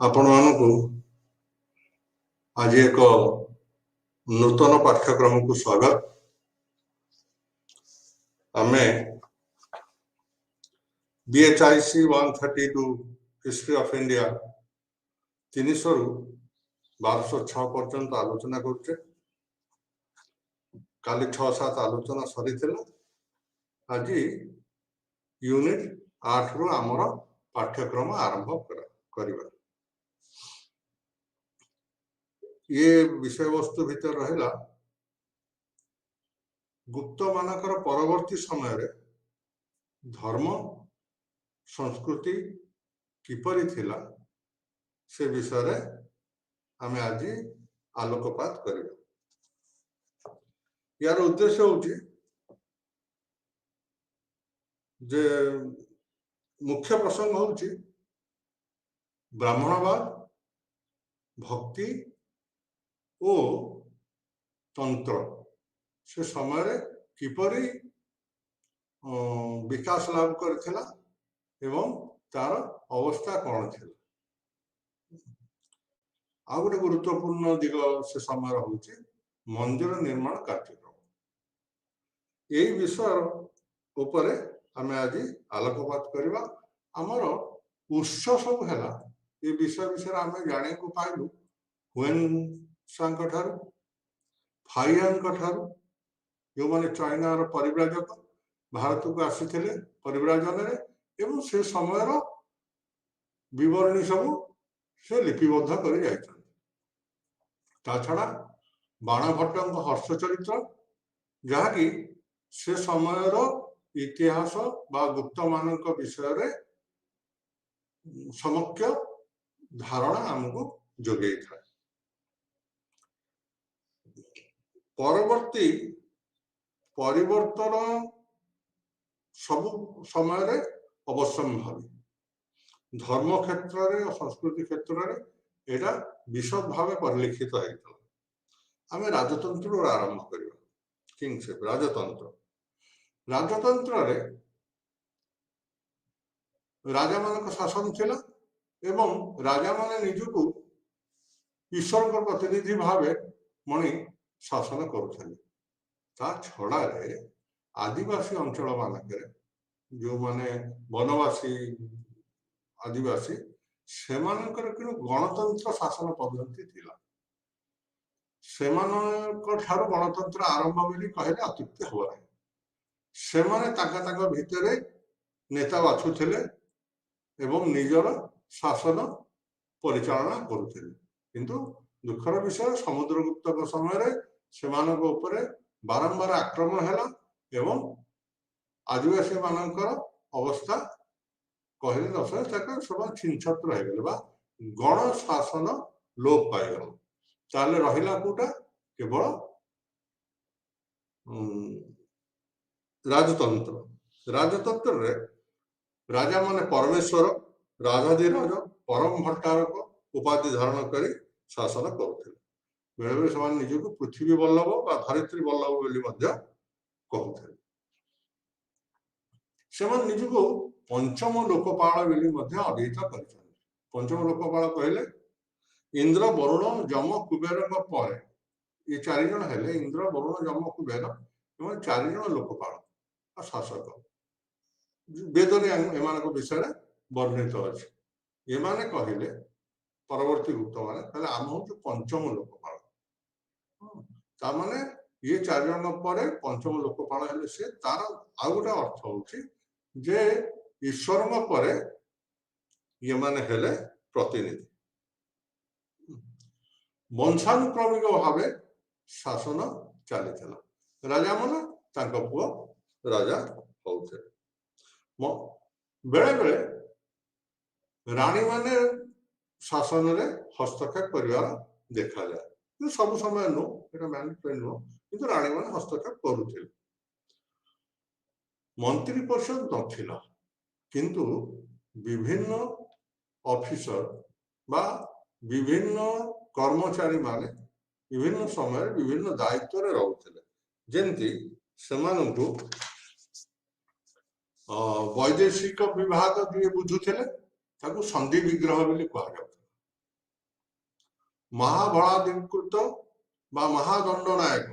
ଆପଣମାନଙ୍କୁ ଆଜି ଏକ ନୂତନ ପାଠ୍ୟକ୍ରମକୁ ସ୍ୱାଗତ। ଆମେ BHIC 132 ହିଷ୍ଟ୍ରି ଅଫ୍ ଇଣ୍ଡିଆ 300 ରୁ 1206 ପର୍ଯ୍ୟନ୍ତ ଆଲୋଚନା କରୁଛେ। କାଲି 6-7 ଆଲୋଚନା ସରିଥିଲା। ଆଜି ୟୁନିଟ୍ 8 ରୁ ଆମର ପାଠ୍ୟକ୍ରମ ଆରମ୍ଭ କରିବା। ये विषय वस्तु भितर रहिला गुप्त मानकर परवर्ती समय रे धर्म संस्कृति किपरि थिला से विषय रे आमे आज आलोकपात करिबा। यार उद्देश्य होची जे मुख्य प्रसंग होची ब्राह्मणवाद, भक्ति ओ तंत्र से समय किपरि विकास लाभ करथिला एवं तार अवस्था कौन थिला। आ गोटे गुरुत्वपूर्ण दिग से समय होची मंदिर निर्माण कार्यक्रम। यही विषय उपरे आमे आज आलोकपात करिबा। हमर उत्स सब हैला ये विषय विषय आमे जाने को पाइलु हुएन सांग ठारू, फाइयान ठारू, जो माने चाइना रो परिव्राजक भारत को आसीथिले परिव्राजन रे एवं से समय रो विवरणी सब से लिपिबद्ध करि जाइछन। ता छडा बाणभट्टଙ୍କ हर्ष चरित्र जहा कि से समय रो इतिहास बा गुप्त मानक विषय रे समक्ष धारणा हमको जोगेई था। परवर्ती परिवर्तन सब समय रे अवश्यम्भावी धर्म क्षेत्र रे और संस्कृति क्षेत्र रे एटा विशद भावे परिलक्षित होइतला। आमे राजतंत्र आरंभ करिबा। किंगशिप राजतंत्र रे राजा मानक शासन थिला एवं राजा माने निजुको ईश्वर को प्रतिनिधि भावे मणि शासन करुथले। ता छड़ा रे आदिवासी अंचल मानकरे जो माने वनवासी आदिवासी से मानकर किनु गणतंत्र शासन पद्धति थिला। सेमानक ठारू गणतंत्र आरंभ बोली कहले अत्युक्ति हो नाही। से माने ताका भितरे नेता बाछुथिले एवं निजर शासन परिचालना करुथिले। किंतु दुखर विषय समुद्रगुप्त को समय रे सेमानक ऊपर बारंबार आक्रमण हैला एवं आदिवासी मानकर अवस्था कहले दशरथ तक सब छिनछत्र हो गले बा गण शासन लोप पाई गल। ताले रहिला कोटा केवल राजतंत्र रे राजा माने परमेश्वर राजाधिराज परम भट्टारक उपाधि धारण करी शासन करुथिले। बेले बेले समान निजको पृथ्वी बल्लभ बा धरित्री बल्लभ बोली मध्य कहउथिले। समान निजको पंचम लोकपाल बोली मध्य अभिहित करिछन। पंचम लोकपाल कहले इंद्र वरुण जम कुबेर पर ये 4 जन हेले इंद्र वरुण जम कुबेर एवं 4 जन लोकपाल और शासक वेद एमान विषय वर्णित अच्छे। एमाने कहले परवर्ती गुप्त माने कहले आम हूँ पंचम लोकपाल। तामाने ये 4 जन पर पंचम लोकपाल हेले से तार आ गोटे अर्थ होची जे ईश्वर पर ये माने हेले प्रतिनिधि वंशानुक्रमिक भावे शासन चली राजा मन तांको पुओ राजा होते। बेले बेले रानी माने शासन रे हस्तक्षेप करिवार देखा जाए। सब समय नो एटा मैंडेटरी नो किंतु रानी माने हस्तक्षेप करुथिले। मंत्री परिषद नथिला किंतु विभिन्न ऑफिसर बा विभिन्न कर्मचारी माने विभिन्न समय विभिन्न दायित्व रे रहउथिले। जेंति समानंकु वैदेशिक विभाग दिए बुझुथिले ताकू संधि विग्रह बोली कहा जाउथिला। महाबलाधिकृत बा महादंड नायक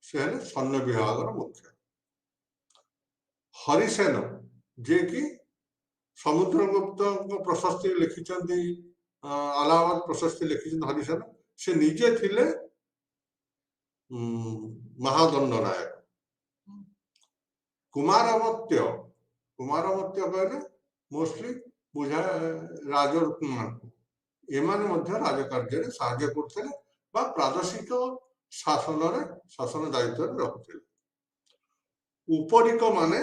से हेले सैन्य विभाग मुख्य। हरिसेन जे कि समुद्रगुप्त प्रशस्ति लिखिं अलाहाबाद प्रशस्ति लिखिं हरिसेन से निजे थिले महादंड नायक। कुमारमत्य कहले मोस्टली बुझा राजकुमार एमाने मध्य राजकार्य साहाय्य करते प्रादेशिक शासन दायित्व रखुते। उपरिक माने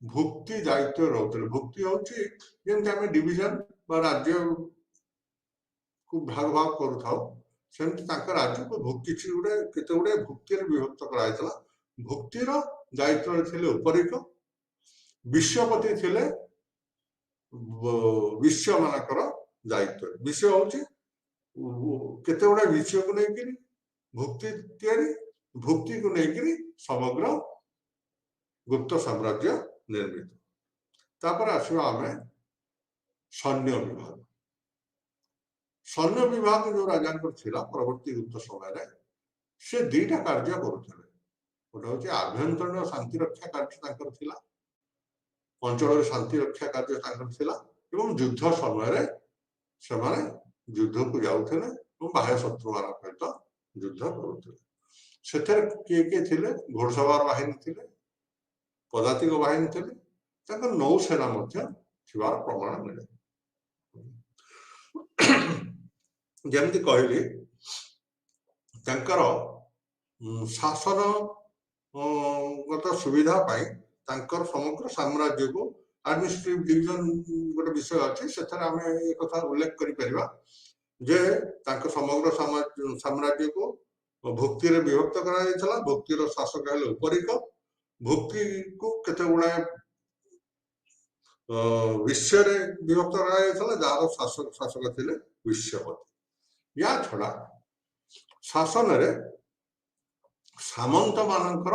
भुक्ति दायित्व रोते। भुक्ति होची जेमति आमे डिवीजन बा राज्य को भाग भाग करू थाउ सेमति तांका राज्य को भुक्ति छि गुडे केते गुडे भुक्ति रे विभक्त करायतला। भुक्ति रो दायित्व रे थिले उपरिक। विश्वपति थिले विश्व मानकर दायित्व। विश्व होची केते गुडे विषय को नै कि भुक्ति तयारी भुक्ति को नै कि समग्र गुप्त साम्राज्य निर्मित। तापर आसवा आमे सैन्य विभाग। सैन्य विभाग जो राजा परवर्ती गुप्त समय रे से दुईटा कार्य करुଥିଲେ। गोटे होची आभ्यंतरीण शांति रक्षा कार्य थिला, अंचल शांति रक्षा कार्य थिला एवं युद्ध समय रे सेमाने युद्ध को जाउଥିଲେ और बाह्य शत्रु मान सहित युद्ध करुଥିଲେ। सेथरे के थिले घोड़सवार बाहिनी थिले, पदातिक बाहिनी थिले, तांकर नौसेना मध्य थिबार प्रमाण मिले। जमती कहली तांकर शासन गत सुविधा पाई तांकर समग्र साम्राज्य को एडमिनिस्ट्रेटिव डिवीजन गोटे विषय अच्छे से आम कथा उल्लेख करिपरिबा जे तांकर समग्र साम्राज्य को भुक्ति रे विभक्त करा जायतला। भुक्ति रो शासक हेले उपरिक। भुक्ति को केते गुडा विश्व रे विभक्त करा जायतला जार शासक थिले विश्वपति। या छड़ा शासन रे सामंत मानकर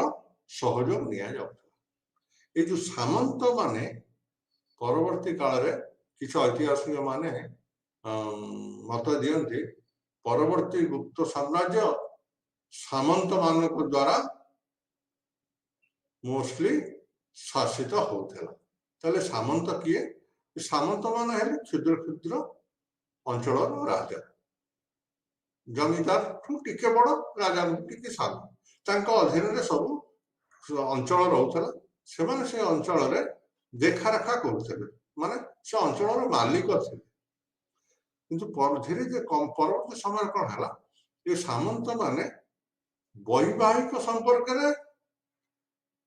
सहयोग निया जाउता। ए जो सामंत माने परवर्ती काल रे किछ ऐतिहासिक माने मत दियंती परवर्ती गुप्त साम्राज्य सामंत मानक द्वारा मोस्टली शासित होउथला। तले सामंत किए? सामंत माने हेले क्षुद्र क्षुद्र अंचल राजा। जमीदार टिके बड़ राजा टिके सान तांको अधीन रे सब अंचल रहउथला। सेमाने से अंचल रे देखा रखा करथले, माने से अंचल रो मालिक थे। किंतु धीरे धीरे परवर्ती समय कौन है ये सामंत माने वैवाहिक संपर्क रे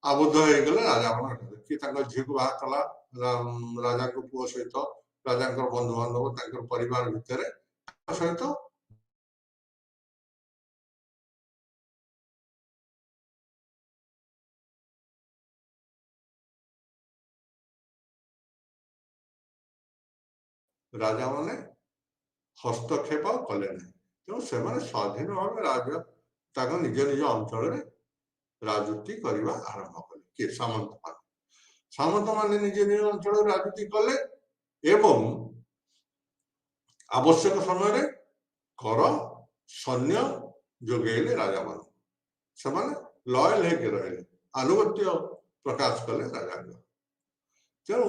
आबद्ध हो गले राजा मान कि झी को बाहा कला राजा को पुओ सहित राजा बंधु बांधव परिवार भितर सहित राजा माने हस्तक्षेप कले ना। तेणु से स्वाधीन भाव राजा निज निज अंचल राजनीति करने आरंभ कले। किए? सामंत मान निज निज अंचल राजनीति कले एवं आवश्यक समय कर सैन्य जोगेले राजा मान से लयल होकर रहे आनुगत्य प्रकाश कले राजा। तेणु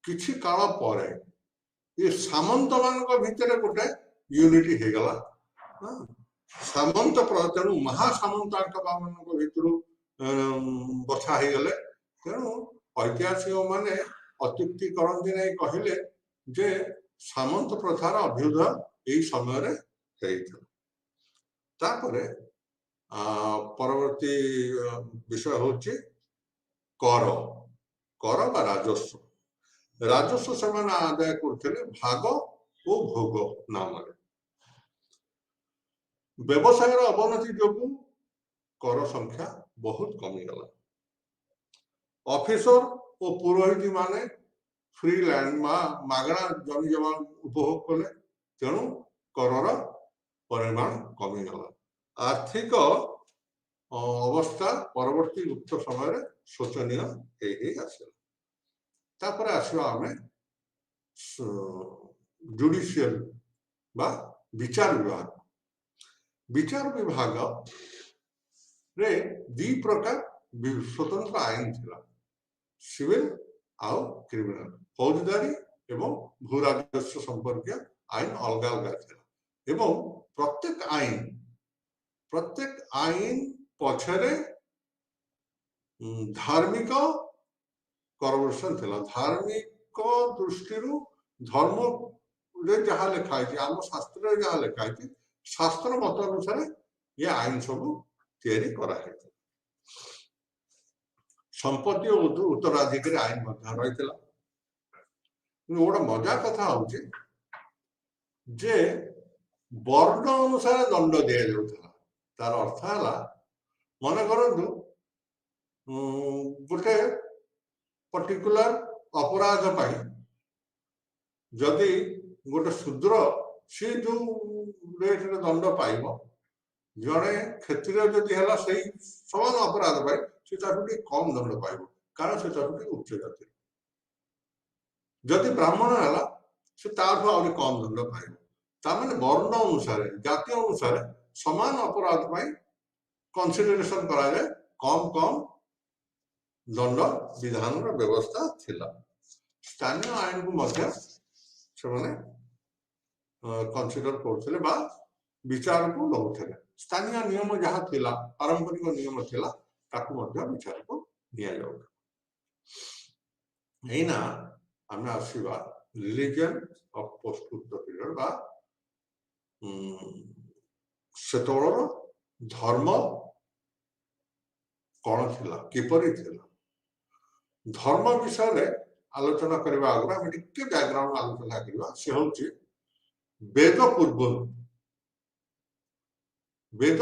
किछि काल पर ये सामंत मान भितर गोटे यूनिटी हो गला। सामंत तेणु महासामंत भितर बछा हो गले। तेणु ऐतिहासिक माने अत्युक्ति करती नहीं कहले जे सामंत प्रथार अभ्युदय यही समय परवर्ती विषय होची कर। कर बा राजस्व। राजस्व से आदाय करते भाग और भोग नाम। व्यवसाय अवनति जो कर संख्या बहुत कमीगला। ऑफिसर और पुरोहित माने फ्री लैंड मागणा जमी जमा उपभोग कले। तेणु कर परिमाण कमीगला। आर्थिक अवस्था परवर्ती गुप्त समय शोचनीय आसला। तापर आसवा आमे जुडिशियल बा विचार विभाग रे दी प्रकार स्वतंत्र आईन थिला सिविल आउ क्रिमिनल फौजदारी एवं भू राजस्व संपर्क आईन अलग अलग थिला एवं प्रत्येक आईन पछरे धार्मिक करवर्सन थिला धार्मिक दृष्टि धर्म रे जहाँ लिखाई आम शास्त्र रे जहाँ लिखाई शास्त्र मत अनुसार ये आईन सब तैयारी कराई संपत्ति और उत्तराधिकारी आईन रही गोटे मजा कथा होचे जे वर्ण अनुसार दंड दि जाउथला तार अर्थ है मन करंतु गोटे पर्टिकुलर अपराध पाई जदि गोटे शूद्र सी जो रेट रे दंड पाइब जड़े क्षेत्रीय जदि है समान अपराध पाई से कम दंड पाइब कारण से उच्च जाति जदि ब्राह्मण है से आहरी कम दंड पाइब ताने वर्ण अनुसार जाति अनुसार समान अपराध पाई कंसिडरेशन करा जाए कम कम दंड विधान व्यवस्था थिला स्थानीय आईन को मध्य से माने कंसिडर करथिले बा विचार को लउथिले स्थानीय नियम जहाँ थिला पारंपरिक नियम थिला ताकू मध्य विचार को दिया जाउता एना आमे आसीबा रिलीजन ऑफ पोस्ट युद्ध पीरियड बा सेतोळर धर्म कौन थिला किपरि थिला धर्म विषय रे आलोचना करबा आगरा हम टिके बैकग्राउंड आलोचना करबा से होची वेद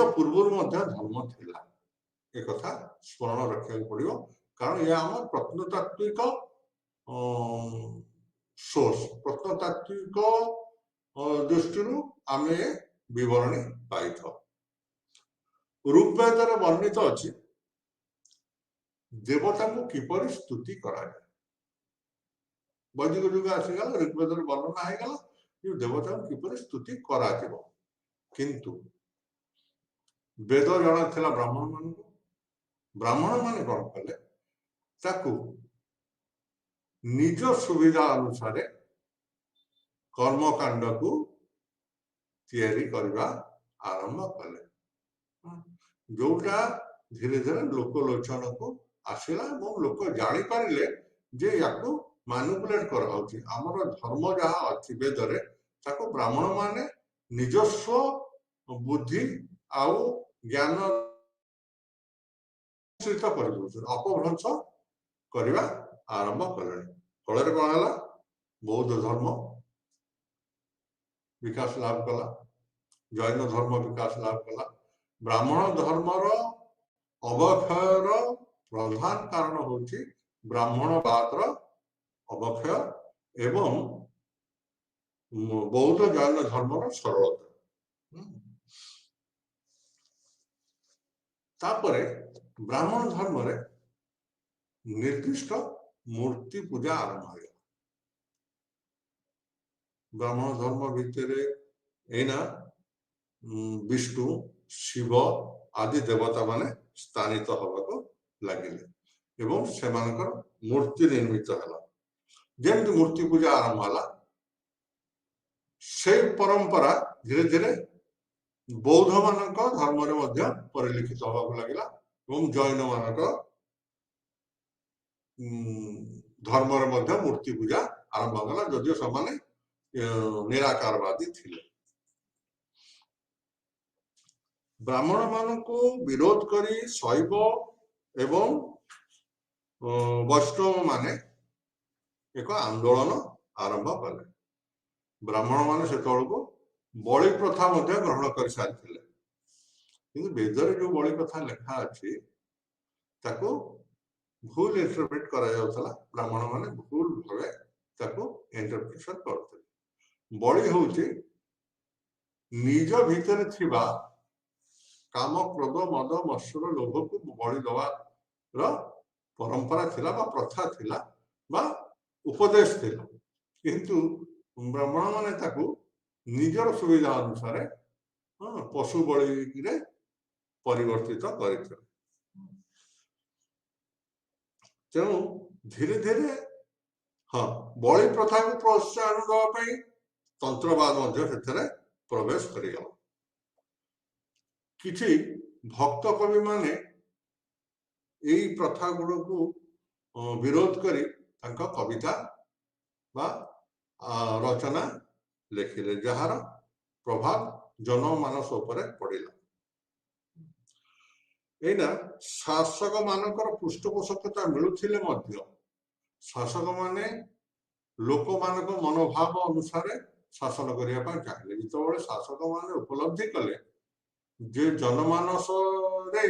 पूर्व मध्य धर्म थिला एक कथा स्मरण रखा पड़ो कारण यह आम प्रत्नतात्विक सोर्स प्रत्नतात्विक दृष्टि आम विवरणी पाई ऋग्वेद वर्णित अच्छी देवता को किपरि स्तुति करा जाए वैदिक युग आसीगला ऋग्वेद वर्णना हो गला देवता को किपरि स्तुति करा जिवो किंतु वेद जणा थिला ब्राह्मण माने कौन कले ताकू निज सुविधा अनुसार कर्मकांड को तैयारी करवा आरंभ कले जोटा धीरे धीरे लोकलोचन को आसला लोक जानी पारे जे याकू मैनिपुलेट कराउछि हमर धर्म जहाँ अच्छी वेदरे ताको ब्राह्मण माने निजस्व बुद्धि आउ ज्ञान अपभ्रंश करवा आरंभ कले फल कौन है बौद्ध धर्म विकास लाभ कला जैन धर्म विकास लाभ कला ब्राह्मण धर्मर अवक्षयर प्रधान कारण होची ब्राह्मणवाद अवक्षय एवं बौद्ध जैन धर्मर सरलता तापरे ब्राह्मण धर्म रे निर्दिष्ट मूर्ति पूजा आरंभ हो ब्राह्मण धर्म भितर एना विष्णु शिव आदि देवता माने स्थानित होगा लगिले एवं सेमानकर मूर्ति निर्मित है जमी मूर्ति पूजा आरंभ है से परंपरा धीरे धीरे बौद्ध मानक धर्म रे परिलिखित होगा लगिला एवं जैन मानक धर्म रे मूर्ति पूजा आरंभ होगा जदिव से निराकारवादी थिले ब्राह्मण मान को विरोध करी शैव एवं वैष्णव माने एक आंदोलन आरंभ कले ब्राह्मण माने से को बलि प्रथा ग्रहण कर सारी वेदरे जो बलि प्रथा लेखा अच्छी ताको भूल इंटरप्रेट करा जाउथला ब्राह्मण माने भूल भावे ताको इंटरप्रिटेशन करते बलि होउची निज भीतर थिबा काम क्रोध मद मत्सर लोभ को बलि दवार परंपरा थिला बा प्रथा थिला बा उपदेश थिला किंतु ब्राह्मण माने ताको ନିଜର ସୁବିଧା ଅନୁସାରେ ପଶୁ ବଳିରେ ପରିବର୍ତ୍ତିତ କରିଥିଲେ। ତେଣୁ ଧୀରେ ଧୀରେ ବଳି ପ୍ରଥାକୁ ପ୍ରୋତ୍ସାହନ ଦେବା ପାଇଁ ତନ୍ତ୍ରବାଦ ମଧ୍ୟ ସେଥିରେ ପ୍ରବେଶ କରିଗଲା। କିଛି ଭକ୍ତ କବି ମାନେ ଏଇ ପ୍ରଥା ଗୁଡକୁ ବିରୋଧ କରି ତାଙ୍କ କବିତା ବା ରଚନା ଲେଖିଲେ, ଯାହାର ପ୍ରଭାବ ଜନମାନସ ଉପରେ ପଡ଼ିଲା। ଏଇନା ଶାସକ ମାନଙ୍କର ପୃଷ୍ଠପୋଷକତା ମିଳୁଥିଲେ ମଧ୍ୟ ଶାସକ ମାନେ ଲୋକମାନଙ୍କ ମନୋଭାବ ଅନୁସାରେ ଶାସନ କରିବା ପାଇଁ ଚାହିଁଲେ। ଯେତେବେଳେ ଶାସକ ମାନେ ଉପଲବ୍ଧି କଲେ ଯେ ଜନମାନସରେ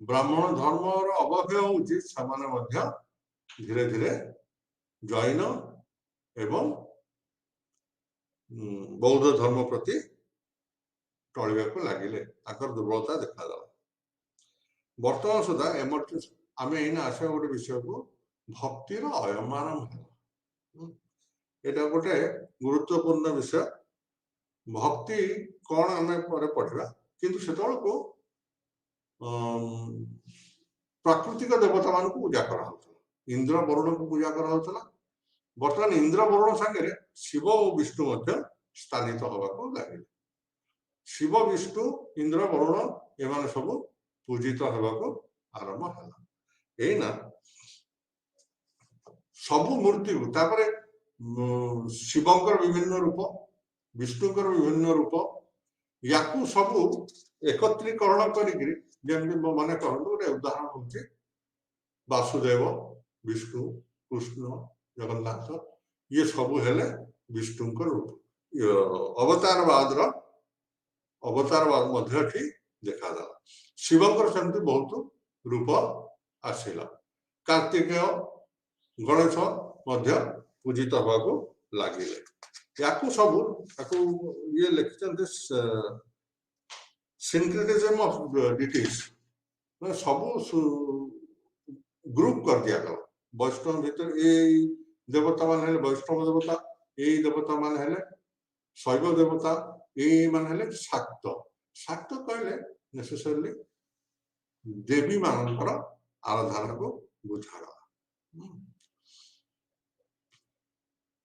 ବ୍ରାହ୍ମଣ ଧର୍ମର ଅବକ୍ଷୟ ହେଉଛି, ସେମାନେ ମଧ୍ୟ ଧୀରେ ଧୀରେ ଜୈନ ଏବଂ ବୌଦ୍ଧ ଧର୍ମ ପ୍ରତି ଟଳିବାକୁ ଲାଗିଲେ, ତାଙ୍କର ଦୁର୍ବଳତା ଦେଖାଦେଲା। ବର୍ତ୍ତମାନ ସୁଦ୍ଧା ଆମେ ଏଇନା ଆସିବା ଗୋଟେ ବିଷୟକୁ, ଭକ୍ତିର ଅୟମାର ହେଲା। ଏଇଟା ଗୋଟେ ଗୁରୁତ୍ୱପୂର୍ଣ୍ଣ ବିଷୟ। ଭକ୍ତି କଣ ଆମେ ପରେ ପଢିବା, କିନ୍ତୁ ସେତେବେଳକୁ ପ୍ରାକୃତିକ ଦେବତା ମାନଙ୍କୁ ପୂଜା କରାଯାଉଥିଲା। ଇନ୍ଦ୍ର ବରୁଣଙ୍କୁ ପୂଜା କରାଯାଉଥିଲା। ବର୍ତ୍ତମାନ ଇନ୍ଦ୍ର ବରୁଣ ସାଙ୍ଗରେ ଶିବ ଓ ବିଷ୍ଣୁ ମଧ୍ୟ ସ୍ଥାନିତ ହେବାକୁ ଲାଗିଲେ। ଶିବ, ବିଷ୍ଣୁ, ଇନ୍ଦ୍ର, ବରୁଣ ଏମାନେ ସବୁ ପୂଜିତ ହେବାକୁ ଆରମ୍ଭ ହେଲା। ଏଇନା ସବୁ ମୂର୍ତ୍ତିକୁ, ତାପରେ ଶିବଙ୍କର ବିଭିନ୍ନ ରୂପ, ବିଷ୍ଣୁଙ୍କର ବିଭିନ୍ନ ରୂପ, ୟାକୁ ସବୁ ଏକତ୍ରୀକରଣ କରିକି, ଯେମିତି ମନେ କରନ୍ତୁ ଗୋଟେ ଉଦାହରଣ ହଉଛି ବାସୁଦେବ, ବିଷ୍ଣୁ, କୃଷ୍ଣ, ଜଗନ୍ନାଥ, ଇଏ ସବୁ ହେଲେ ବିଷ୍ଣୁଙ୍କ ରୂପ। ଅବତାରବାଦ ମଧ୍ୟ ଏଠି ଦେଖାଦେଲା। ଶିବଙ୍କର ସେମିତି ବହୁତ ରୂପ ଆସିଲା। କାର୍ତ୍ତିକେୟ, ଗଣେଶ ମଧ୍ୟ ପୂଜିତ ହେବାକୁ ଲାଗିଲେ। ୟାକୁ ସବୁ ଇଏ ଲେଖିଛନ୍ତି ସିନକ୍ରେଟିଜମ ଅଫ ଡିଟିଜ, ମାନେ ସବୁ ଗ୍ରୁପ କରିଦିଆଗଲା। ବୈଷ୍ଣବ ଭିତରେ ଏଇ ଦେବତା ମାନେ ହେଲେ ବୈଷ୍ଣବ ଦେବତା, ଏଇ ଦେବତା ମାନେ ହେଲେ ଶୈବ ଦେବତା, ଏଇ ମାନେ ହେଲେ ଶାକ୍ତ। ଶାକ୍ତ କହିଲେ ନେସେସରିଲି ଦେବୀ ମାନଙ୍କର ଆରାଧନାକୁ ବୁଝାଗଲା।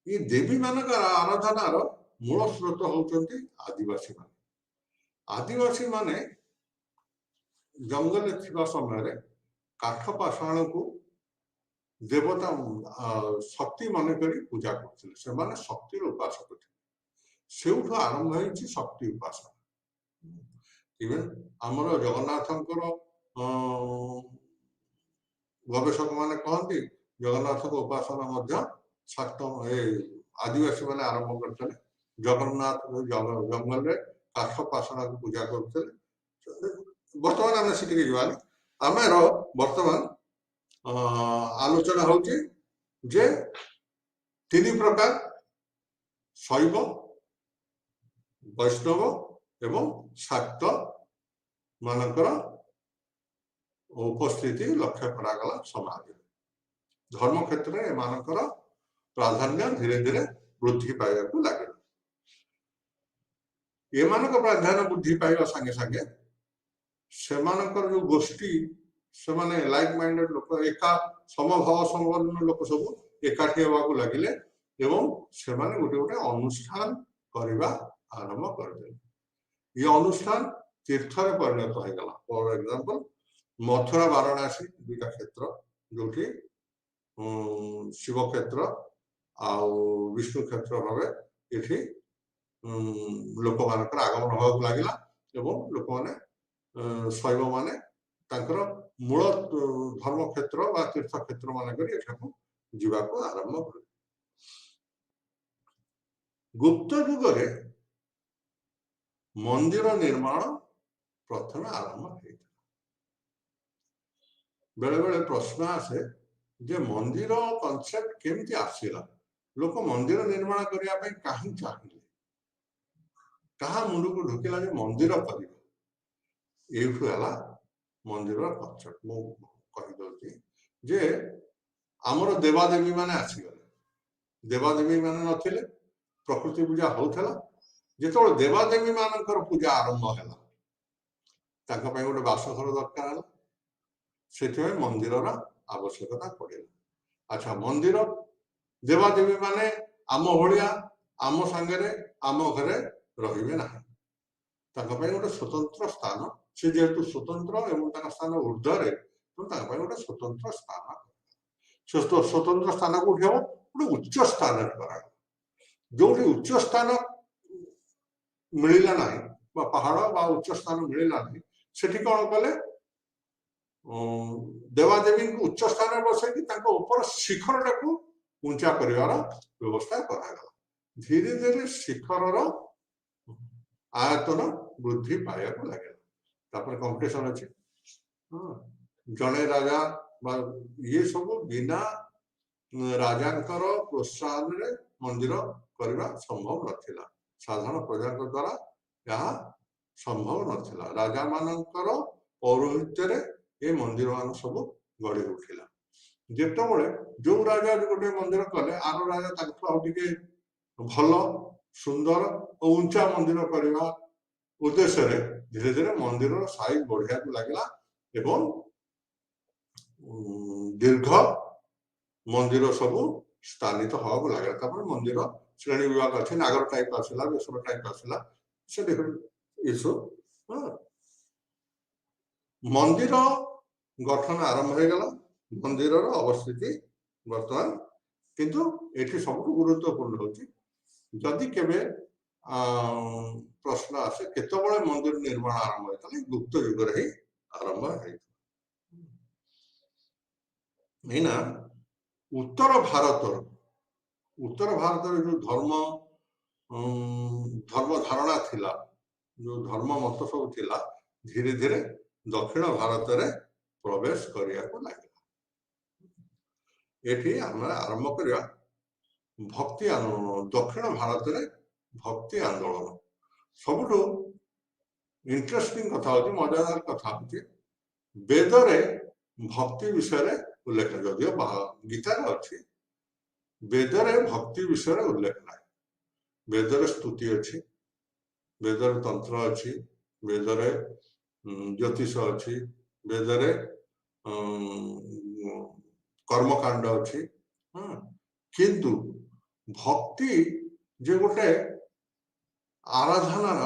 ଏ ଦେବୀ ମାନଙ୍କର ଆରାଧନାର ମୂଳ ସ୍ରୋତ ହଉଛନ୍ତି ଆଦିବାସୀ ମାନେ। ଆଦିବାସୀ ମାନେ ଜଙ୍ଗଲରେ ଥିବା ସମୟରେ କାଠ ପାଷାଣକୁ ଦେବତା ଶକ୍ତି ମନେକରି ପୂଜା କରୁଥିଲେ। ସେମାନେ ଶକ୍ତିର ଉପାସକ ଥିଲେ। ସେଉଠୁ ଆରମ୍ଭ ହେଇଛି ଶକ୍ତି ଉପାସନା। ଇଭେନ୍ ଆମର ଜଗନ୍ନାଥଙ୍କର ଗବେଷକ ମାନେ କହନ୍ତି ଜଗନ୍ନାଥଙ୍କ ଉପାସନା ମଧ୍ୟ ଆଦିବାସୀ ମାନେ ଆରମ୍ଭ କରିଥିଲେ। ଜଗନ୍ନାଥ ଜଙ୍ଗଲରେ କାଠ ପାଷାଣକୁ ପୂଜା କରୁଥିଲେ। ବର୍ତ୍ତମାନ ଆମେ ସେଠିକି ଯିବାନି। ଆମର ବର୍ତ୍ତମାନ ଆଲୋଚନା ହଉଛି ଯେ ତିନି ପ୍ରକାର ଶୈବ, ବୈଷ୍ଣବ ଏବଂ ଶାକ୍ତ ମାନଙ୍କର ଉପସ୍ଥିତି ଲକ୍ଷ୍ୟ କରାଗଲା ସମାଜରେ। ଧର୍ମ କ୍ଷେତ୍ରରେ ଏମାନଙ୍କର ପ୍ରାଧାନ୍ୟ ଧୀରେ ଧୀରେ ବୃଦ୍ଧି ପାଇବାକୁ ଲାଗିଲା। ଏମାନଙ୍କ ପ୍ରାଧାନ୍ୟ ବୃଦ୍ଧି ପାଇବା ସାଙ୍ଗେ ସାଙ୍ଗେ ସେମାନଙ୍କର ଯୋଉ ଗୋଷ୍ଠୀ, ସେମାନେ ଲାଇକ୍ ମାଇଣ୍ଡେଡ ଲୋକ, ଏକା ସମଭାବ ସମ୍ପନ୍ନ ଲୋକ ସବୁ ଏକାଠି ହେବାକୁ ଲାଗିଲେ ଏବଂ ସେମାନେ ଗୋଟେ ଗୋଟେ ଅନୁଷ୍ଠାନ କରିବା ଆରମ୍ଭ କରିଦେଲେ। ଏ ଅନୁଷ୍ଠାନ ତୀର୍ଥରେ ପରିଣତ ହେଇଗଲା। ଫର ଏକ୍ସାମ୍ପଲ ମଥୁରା, ବାରାଣାସୀ ଦୁଇଟା କ୍ଷେତ୍ର, ଯୋଉଠି ଶିବ କ୍ଷେତ୍ର ଆଉ ବିଷ୍ଣୁ କ୍ଷେତ୍ର ଭାବେ ଏଠି ଲୋକମାନଙ୍କର ଆଗମନ ହେବାକୁ ଲାଗିଲା ଏବଂ ଲୋକମାନେ ଶୈବ ମାନେ ତାଙ୍କର ମୂଳ ଧର୍ମ କ୍ଷେତ୍ର ବା ତୀର୍ଥ କ୍ଷେତ୍ର ମାନଙ୍କରେ ଏଠାକୁ ଯିବାକୁ ଆରମ୍ଭ କଲେ। ଗୁପ୍ତ ଯୁଗରେ ମନ୍ଦିର ନିର୍ମାଣ ପ୍ରଥମେ ଆରମ୍ଭ ହେଇଥିଲା। ବେଳେ ବେଳେ ପ୍ରଶ୍ନ ଆସେ ଯେ ମନ୍ଦିର କନସେପ୍ଟ କେମିତି ଆସିଲା, ଲୋକ ମନ୍ଦିର ନିର୍ମାଣ କରିବା ପାଇଁ କାହିଁ ଚାହିଁଲେ, କାହା ମୁଣ୍ଡକୁ ଢୁକିଲା ଯେ ମନ୍ଦିର କରିବ। ଏଇଠୁ ହେଲା ମନ୍ଦିରର କନସେପ୍ଟ। ମୁଁ କହିଦଉଛି ଯେ ଆମର ଦେବାଦେବୀ ମାନେ ଆସିଗଲେ। ଦେବାଦେବୀ ମାନେ ନଥିଲେ, ପ୍ରକୃତି ପୂଜା ହଉଥିଲା। ଯେତେବେଳେ ଦେବାଦେବୀ ମାନଙ୍କର ପୂଜା ଆରମ୍ଭ ହେଲା ତାଙ୍କ ପାଇଁ ଗୋଟେ ବାସଘର ଦରକାର ହେଲା, ସେଥିପାଇଁ ମନ୍ଦିରର ଆବଶ୍ୟକତା ପଡ଼ିଲା। ଆଚ୍ଛା, ମନ୍ଦିର ଦେବାଦେବୀ ମାନେ ଆମ ଭଳିଆ ଆମ ସାଙ୍ଗରେ ଆମ ଘରେ ରହିବେ ନାହିଁ, ତାଙ୍କ ପାଇଁ ଗୋଟେ ସ୍ୱତନ୍ତ୍ର ସ୍ଥାନ, ସେ ଯେହେତୁ ସ୍ୱତନ୍ତ୍ର ଏବଂ ତାଙ୍କ ସ୍ଥାନ ଊର୍ଦ୍ଧ୍ୱରେ, ତାଙ୍କ ପାଇଁ ଗୋଟେ ସ୍ୱତନ୍ତ୍ର ସ୍ଥାନ, ସ୍ୱତନ୍ତ୍ର ସ୍ଥାନ କୋଉଠି ହବ? ଗୋଟେ ଉଚ୍ଚ ସ୍ଥାନରେ କରାଗଲା। ଯୋଉଠି ଉଚ୍ଚ ସ୍ଥାନ ମିଳିଲା ନାହିଁ ବା ପାହାଡ ବା ଉଚ୍ଚ ସ୍ଥାନ ମିଳିଲା ନାହିଁ, ସେଠି କଣ କଲେ? ଦେବାଦେବୀଙ୍କୁ ଉଚ୍ଚ ସ୍ଥାନରେ ବସେଇକି ତାଙ୍କ ଉପର ଶିଖରଟାକୁ ଉଞ୍ଚା କରିବାର ବ୍ୟବସ୍ଥା କରାଗଲା। ଧୀରେ ଧୀରେ ଶିଖରର ଆୟତନ ବୃଦ୍ଧି ପାଇବାକୁ ଲାଗିଲା। ତାପରେ କମ୍ପିଟିସନ ଅଛି, ଜଣେ ରାଜା ବା ଇଏ ସବୁ ବିନା ରାଜାଙ୍କର ପ୍ରୋତ୍ସାହନରେ ମନ୍ଦିର କରିବା ସମ୍ଭବ ନଥିଲା, ସାଧାରଣ ପ୍ରଜାଙ୍କ ଦ୍ୱାରା ଏହା ସମ୍ଭବ ନଥିଲା। ରାଜା ମାନଙ୍କର ପୌରୋହିତ୍ୟରେ ଏ ମନ୍ଦିର ମାନ ସବୁ ଗଢି ଉଠିଲା। ଯେତେବେଳେ ଯୋଉ ରାଜା ଗୋଟେ ମନ୍ଦିର କଲେ, ଆର ରାଜା ତାଙ୍କୁ ଆଉ ଟିକେ ଭଲ ସୁନ୍ଦର ଓ ଉଞ୍ଚା ମନ୍ଦିର କରିବା ଉଦ୍ଦେଶ୍ୟରେ ଧୀରେ ଧୀରେ ମନ୍ଦିରର ସାଇଜ ବଢିବାକୁ ଲାଗିଲା ଏବଂ ଦୀର୍ଘ ମନ୍ଦିର ସବୁ ସ୍ଥାନିତ ହବାକୁ ଲାଗିଲା। ତାପରେ ମନ୍ଦିର ଶ୍ରେଣୀ ବିଭାଗ ଅଛି, ନାଗର ଟାଇପ ଆସିଲା, ବେସର ଟାଇପ ଆସିଲା, ସେ ଡିଫରେଣ୍ଟ ଇସ୍ୟୁ। ମନ୍ଦିର ଗଠନ ଆରମ୍ଭ ହେଇଗଲା, ମନ୍ଦିରର ଅବସ୍ଥିତି ବର୍ତ୍ତମାନ। କିନ୍ତୁ ଏଠି ସବୁଠୁ ଗୁରୁତ୍ୱପୂର୍ଣ୍ଣ ହଉଛି, ଯଦି କେବେ ପ୍ରଶ୍ନ ଆସେ କେତେବେଳେ ମନ୍ଦିର ନିର୍ମାଣ ଆରମ୍ଭ ହେଇଥିଲା, ଗୁପ୍ତ ଯୁଗରେ ହିଁ ଆରମ୍ଭ ହେଇଥିଲା। ଏଇନା ଉତ୍ତର ଭାରତର ଯୋଉ ଧର୍ମ ଧାରଣା ଥିଲା, ଯୋଉ ଧର୍ମ ମତ ସବୁ ଥିଲା, ଧୀରେ ଧୀରେ ଦକ୍ଷିଣ ଭାରତରେ ପ୍ରବେଶ କରିବାକୁ ଲାଗିଲା। ଏଠି ଆମେ ଆରମ୍ଭ କରିବା ଭକ୍ତି ଆନ୍ଦୋଳନ। ଦକ୍ଷିଣ ଭାରତରେ ଭକ୍ତି ଆନ୍ଦୋଳନ ସବୁଠୁ ଇଣ୍ଟରେଷ୍ଟିଂ କଥା ହଉଛି, ମଜାଦାର କଥା ହଉଛି, ବେଦରେ ଭକ୍ତି ବିଷୟରେ ଉଲ୍ଲେଖ, ଯଦିଓ ଗୀତାରେ ଅଛି, ବେଦରେ ଭକ୍ତି ବିଷୟରେ ଉଲ୍ଲେଖ ନାହିଁ। ବେଦରେ ସ୍ତୁତି ଅଛି, ବେଦରେ ତନ୍ତ୍ର ଅଛି, ବେଦରେ ଜ୍ୟୋତିଷ ଅଛି, ବେଦରେ କର୍ମକାଣ୍ଡ ଅଛି, କିନ୍ତୁ ଭକ୍ତି ଯେ ଗୋଟେ ଆରାଧନାର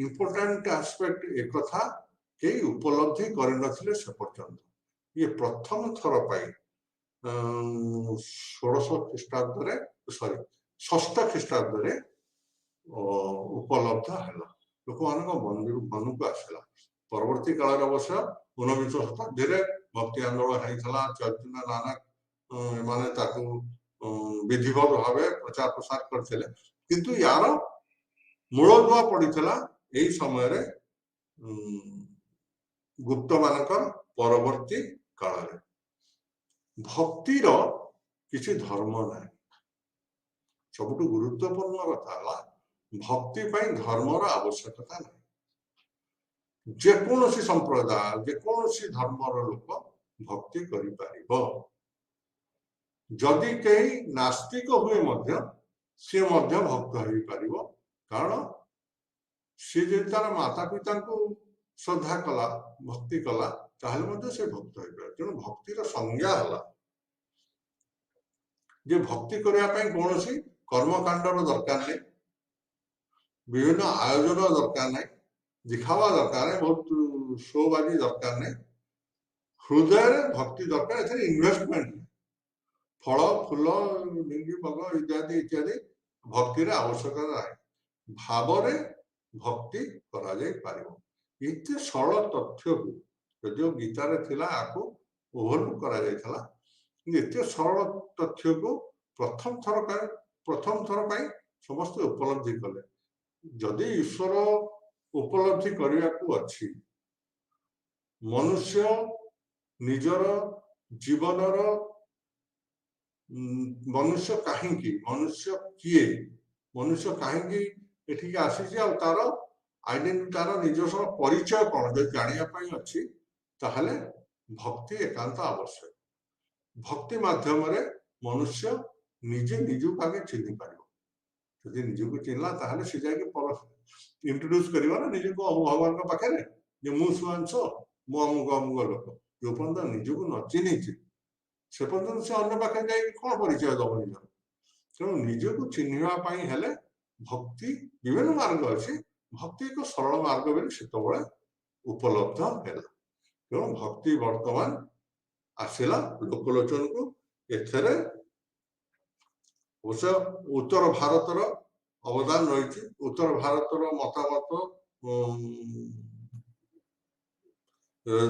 ଇମ୍ପୋର୍ଟାଣ୍ଟ ଆସ୍ପେକ୍ଟ, ekatha କେହି ଉପଲବ୍ଧି କରିନଥିଲେ ସେ ପର୍ଯ୍ୟନ୍ତ। ଇଏ ପ୍ରଥମ ଥର ପାଇଁ 1600 ଖ୍ରୀଷ୍ଟାବ୍ଦରେ ଷଷ୍ଠ ଖ୍ରୀଷ୍ଟାବ୍ଦରେ ଉପଲବ୍ଧ ହେଲା, ଲୋକମାନଙ୍କ ମନକୁ ଆସିଲା। ପରବର୍ତ୍ତୀ କାଳରେ ଅବଶ୍ୟ 19ଶ ଶତାବ୍ଦୀରେ ଭକ୍ତି ଆନ୍ଦୋଳନ ହେଇଥିଲା, ଚୈତନ୍ୟ ନାନକ ଏମାନେ ତାକୁ ବିଧିବଦ୍ଧ ଭାବେ ପ୍ରଚାର ପ୍ରସାର କରିଥିଲେ, କିନ୍ତୁ ୟାର ମୂଳଦୁଆ ପଡିଥିଲା ଏଇ ସମୟରେ ଗୁପ୍ତ ମାନଙ୍କର ପରବର୍ତ୍ତୀ କାଳରେ। ଭକ୍ତିର କିଛି ଧର୍ମ ନାହିଁ। ସବୁଠୁ ଗୁରୁତ୍ୱପୂର୍ଣ୍ଣ କଥା ହେଲା, ଭକ୍ତି ପାଇଁ ଧର୍ମର ଆବଶ୍ୟକତା ନାହିଁ। ଯେକୌଣସି ସମ୍ପ୍ରଦାୟ, ଯେକୌଣସି ଧର୍ମର ଲୋକ ଭକ୍ତି କରିପାରିବ। ଯଦି କେହି ନାସ୍ତିକ ହୁଏ ମଧ୍ୟ ସେ ମଧ୍ୟ ଭକ୍ତ ହେଇପାରିବ, କାରଣ ସେ ଯଦି ତାର ମାତା ପିତାଙ୍କୁ ଶ୍ରଦ୍ଧା କଲା, ଭକ୍ତି କଲା, ତାହେଲେ ମଧ୍ୟ ସେ ଭକ୍ତ ହେଇପାରିବ। ତେଣୁ ଭକ୍ତିର ସଂଜ୍ଞା ହେଲା ଯେ ଭକ୍ତି କରିବା ପାଇଁ କୌଣସି କର୍ମକାଣ୍ଡର ଦରକାର ନାହିଁ, ବିଭିନ୍ନ ଆୟୋଜନ ଦରକାର ନାହିଁ, ଦିଖାवा ଦରକାର ନାହିଁ, ବହୁତ ଶୋବାଜି ଦରକାର ନାହିଁ, ହୃଦୟରେ ଭକ୍ତି ଦରକାର। ଏଥିରେ ଇନଭେଷ୍ଟମେଣ୍ଟ, ଫଳ ଫୁଲ ଢିଙ୍କି ପଗ ଇତ୍ୟାଦି ଇତ୍ୟାଦି ଭକ୍ତିର ଆବଶ୍ୟକତା ନାହିଁ, ଭାବରେ ଭକ୍ତି କରାଯାଇ ପାରିବ। ଏତେ ସରଳ ତଥ୍ୟକୁ ଯଦିଓ ଗୀତାରେ ଥିଲା, ଆକୁ ଓଭରଲୁକ୍ କରାଯାଇଥିଲା, କିନ୍ତୁ ଏତେ ସରଳ ତଥ୍ୟକୁ ପ୍ରଥମ ଥର ପାଇଁ ସମସ୍ତେ ଉପଲବ୍ଧି କଲେ। ଯଦି ଈଶ୍ୱର ଉପଲବ୍ଧି କରିବାକୁ ଅଛି, ମନୁଷ୍ୟ ନିଜର ଜୀବନର ମନୁଷ୍ୟ କାହିଁକି, ମନୁଷ୍ୟ କିଏ, ମନୁଷ୍ୟ କାହିଁକି ଏଠିକି ଆସିଛି, ଆଉ ତାର ଆଇଡେଣ୍ଟି, ତାର ନିଜସ୍ୱ ପରିଚୟ କଣ, ଯଦି ଜାଣିବା ପାଇଁ ଅଛି, ତାହେଲେ ଭକ୍ତି ଏକାନ୍ତ ଆବଶ୍ୟକ। ଭକ୍ତି ମାଧ୍ୟମରେ ମନୁଷ୍ୟ ନିଜେ ନିଜକୁ ଆଗେ ଚିହ୍ନି ପାରିବ। ଯଦି ନିଜକୁ ଚିହ୍ନିଲା ତାହେଲେ ସେ ଯାଇକି ଇଣ୍ଟ୍ରୋଡ୍ୟୁସ କରିବ ନା ନିଜକୁ ଭଗବାନଙ୍କ ପାଖରେ ଯେ ମୁଁ ସୁଆଂଶ, ମୁଁ ଅମୁକ ଅମୁକ ଲୋକ। ଯୋଉ ପର୍ଯ୍ୟନ୍ତ ନିଜକୁ ନ ଚିହ୍ନିଛି ସେ ପର୍ଯ୍ୟନ୍ତ ସେ ଅନ୍ୟ ପାଖରେ ଯାଇକି କଣ ପରିଚୟ ଦବ ନିଜର? ତେଣୁ ନିଜକୁ ଚିହ୍ନିବା ପାଇଁ ହେଲେ ଭକ୍ତି, ବିଭିନ୍ନ ମାର୍ଗ ଅଛି, ଭକ୍ତି ଏକ ସରଳ ମାର୍ଗ ବୋଲି ସେତେବେଳେ ଉପଲବ୍ଧ ହେଲା। ତେଣୁ ଭକ୍ତି ବର୍ତ୍ତମାନ ଆସିଲା ଲୋକଲୋଚନକୁ। ଏଥିରେ ଅବଶ୍ୟ ଉତ୍ତର ଭାରତର ଅବଦାନ ରହିଛି। ଉତ୍ତର ଭାରତର ମତାମତ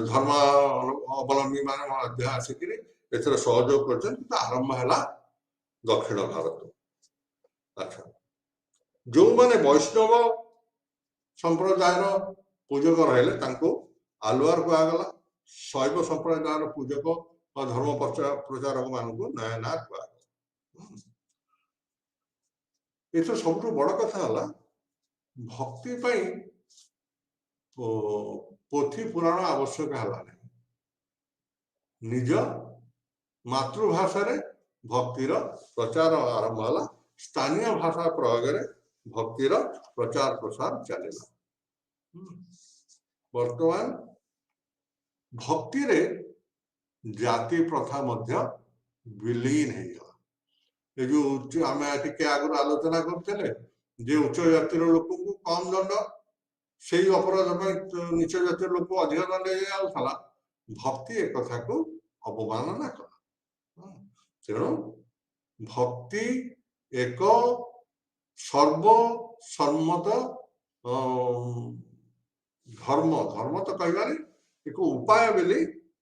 ଧର୍ମ ଅବଲମ୍ବୀ ମାନେ ମଧ୍ୟ ଆସିକିରି ଏଥିରେ ସହଯୋଗ କରିଛନ୍ତି, କିନ୍ତୁ ଆରମ୍ଭ ହେଲା ଦକ୍ଷିଣ ଭାରତ। ଆଚ୍ଛା, ଯୋଉମାନେ ବୈଷ୍ଣବ ସମ୍ପ୍ରଦାୟର ପୂଜକ ରହିଲେ ତାଙ୍କୁ ଆଲୱାର କୁହାଗଲା। ଶୈବ ସମ୍ପ୍ରଦାୟର ପୂଜକ ବା ଧର୍ମ ପ୍ରଚାରକ ମାନଙ୍କୁ ନାୟନାର କୁହାଗଲା। ଏଥିରେ ସବୁଠୁ ବଡ କଥା ହେଲା ଭକ୍ତି ପାଇଁ ପୋଥି ପୁରାଣ ଆବଶ୍ୟକ ହେଲା ନାହିଁ। ନିଜ ମାତୃଭାଷାରେ ଭକ୍ତିର ପ୍ରଚାର ଆରମ୍ଭ ହେଲା। ସ୍ଥାନୀୟ ଭାଷା ପ୍ରୟୋଗରେ ଭକ୍ତିର ପ୍ରଚାର ପ୍ରସାର ଚାଲିଲା। ବର୍ତ୍ତମାନ ଭକ୍ତିରେ ଜାତି ପ୍ରଥା ମଧ୍ୟ ବିଲୀନ ହେଇଗଲା। ଏ ଯୋଉ ଆମେ ଟିକେ ଆଗରୁ ଆଲୋଚନା କରୁଥିଲେ ଯେ ଉଚ୍ଚ ଜାତିର ଲୋକଙ୍କୁ କମ ଦଣ୍ଡ, ସେଇ ଅପରାଧ ପାଇଁ ନିଚ ଜାତିର ଲୋକ ଅଧିକ ଦଣ୍ଡ ଦିଆଯାଉଥିଲା। ଭକ୍ତି ଏକଥାକୁ ଅବମାନନା କଲା। ତେଣୁ ଭକ୍ତି ଏକ ସର୍ବସମ୍ମତ ଧର୍ମ ତ କହିବାରେ ଏକ ଉପାୟ ବୋଲି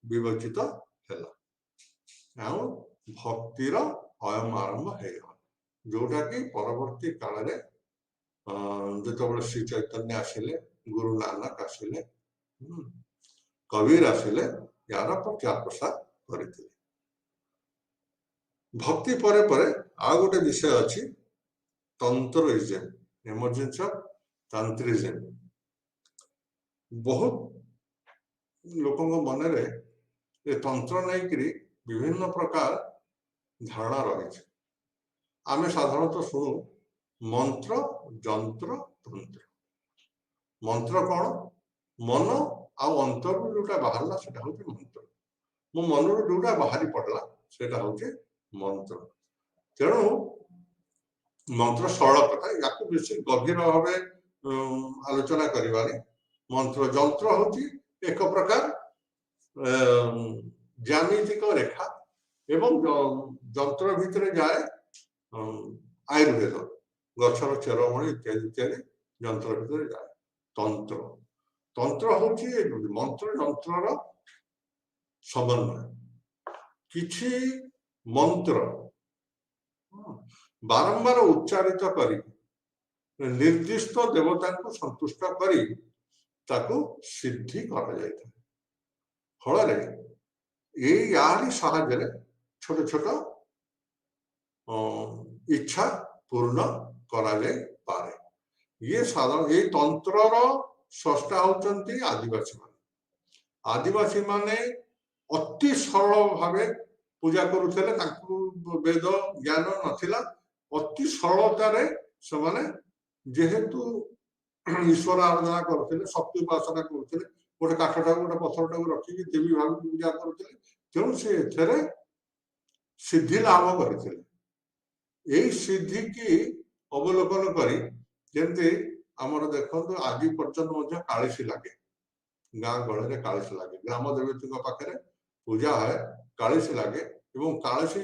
ବିବେଚିତ ହେଲା। ଆଉ ଭକ୍ତିର ଅୟମ ଆରମ୍ଭ ହେଇଗଲା, ଯୋଉଟା କି ପରବର୍ତ୍ତୀ କାଳରେ ଯେତେବେଳେ ଶ୍ରୀ ଚୈତନ୍ୟ ଆସିଲେ, ଗୁରୁ ନାନକ ଆସିଲେ, କବୀର ଆସିଲେ, ୟାର ପ୍ରଚାର ପ୍ରସାର କରିଥିଲେ। ଭକ୍ତି ପରେ ପରେ ଆଉ ଗୋଟେ ବିଷୟ ଅଛି ତନ୍ତ୍ରିଜମ, ଏମର୍ଜେନ୍ସ ଅଫ ତନ୍ତ୍ରିଜମ। ବହୁତ ଲୋକଙ୍କ ମନରେ ଏ ତନ୍ତ୍ର ନେଇକରି ବିଭିନ୍ନ ପ୍ରକାର ଧାରଣା ରହିଛି। ଆମେ ସାଧାରଣତଃ ଶୁଣୁ ମନ୍ତ୍ର, ଯନ୍ତ୍ର, ତନ୍ତ୍ର। ମନ୍ତ୍ର କଣ? ମନ ଆଉ ଅନ୍ତରରୁ ଯୋଉଟା ବାହାରିଲା ସେଟା ହଉଛି ମନ୍ତ୍ର। ମୋ ମନରୁ ଯୋଉଟା ବାହାରି ପଡିଲା ସେଟା ହଉଛି ମନ୍ତ୍ର। ତେଣୁ ମନ୍ତ୍ର ସରଳ କଥା, ୟାକୁ ବେଶୀ ଗଭୀର ଭାବେ ଆଲୋଚନା କରିବାନି। ମନ୍ତ୍ର, ଯନ୍ତ୍ର ହଉଛି ଏକ ପ୍ରକାର ଜ୍ୟାମିତିକ ରେଖା ଏବଂ ଯନ୍ତ୍ର ଭିତରେ ଯାଏ ଆୟୁର୍ବେଦ, ଗଛର ଚେରମୂଳି ଇତ୍ୟାଦି ଇତ୍ୟାଦି ଯନ୍ତ୍ର ଭିତରେ ଯାଏ। ତନ୍ତ୍ର, ତନ୍ତ୍ର ହଉଛି ମନ୍ତ୍ର ଯନ୍ତ୍ରର ସମନ୍ୱୟ। କିଛି ମନ୍ତ୍ର ବାରମ୍ବାର ଉଚ୍ଚାରିତ କରି ନିର୍ଦ୍ଦିଷ୍ଟ ଦେବତାଙ୍କୁ ସନ୍ତୁଷ୍ଟ କରି ତାକୁ ସିଦ୍ଧି କରାଯାଇଥାଏ। ଫଳରେ ୟାରି ସାହାଯ୍ୟରେ ଛୋଟ ଛୋଟ ଇଚ୍ଛା ପୂର୍ଣ୍ଣ କରାଯାଇପାରେ। ଇଏ ସାଧାରଣ ଏଇ ତନ୍ତ୍ରର ସ୍ରଷ୍ଟା ହଉଛନ୍ତି ଆଦିବାସୀ ମାନେ। ଆଦିବାସୀ ମାନେ ଅତି ସରଳ ଭାବେ ପୂଜା କରୁଥିଲେ, ତାଙ୍କୁ ବେଦ ଜ୍ଞାନ ନଥିଲା। ଅତି ସରଳତାରେ ସେମାନେ ଯେହେତୁ ଈଶ୍ୱର ଆରାଧନା କରୁଥିଲେ, ଶକ୍ତି ଉପାସନା କରୁଥିଲେ, ଗୋଟେ କାଠଟାକୁ ଗୋଟେ ପଥରଟାକୁ ରଖିକି ଦେବୀ ଭାବେ ପୂଜା କରୁଥିଲେ। ତେଣୁ ସେ ଏଥିରେ ସିଦ୍ଧି ଲାଭ କରିଥିଲେ। ଏଇ ସିଦ୍ଧି କି ଅବଲୋକନ କରି, ଯେମିତି ଆମର ଦେଖନ୍ତୁ ଆଜି ପର୍ଯ୍ୟନ୍ତ ମଧ୍ୟ କାଳିଶୀ ଲାଗେ, ଗାଁ ଗହଳିରେ କାଳିଶୀ ଲାଗେ, ଗ୍ରାମ ଦେବତୀଙ୍କ ପାଖରେ ପୂଜା ହୁଏ, କାଳିଶୀ ଲାଗେ ଏବଂ କାଳିଶୀ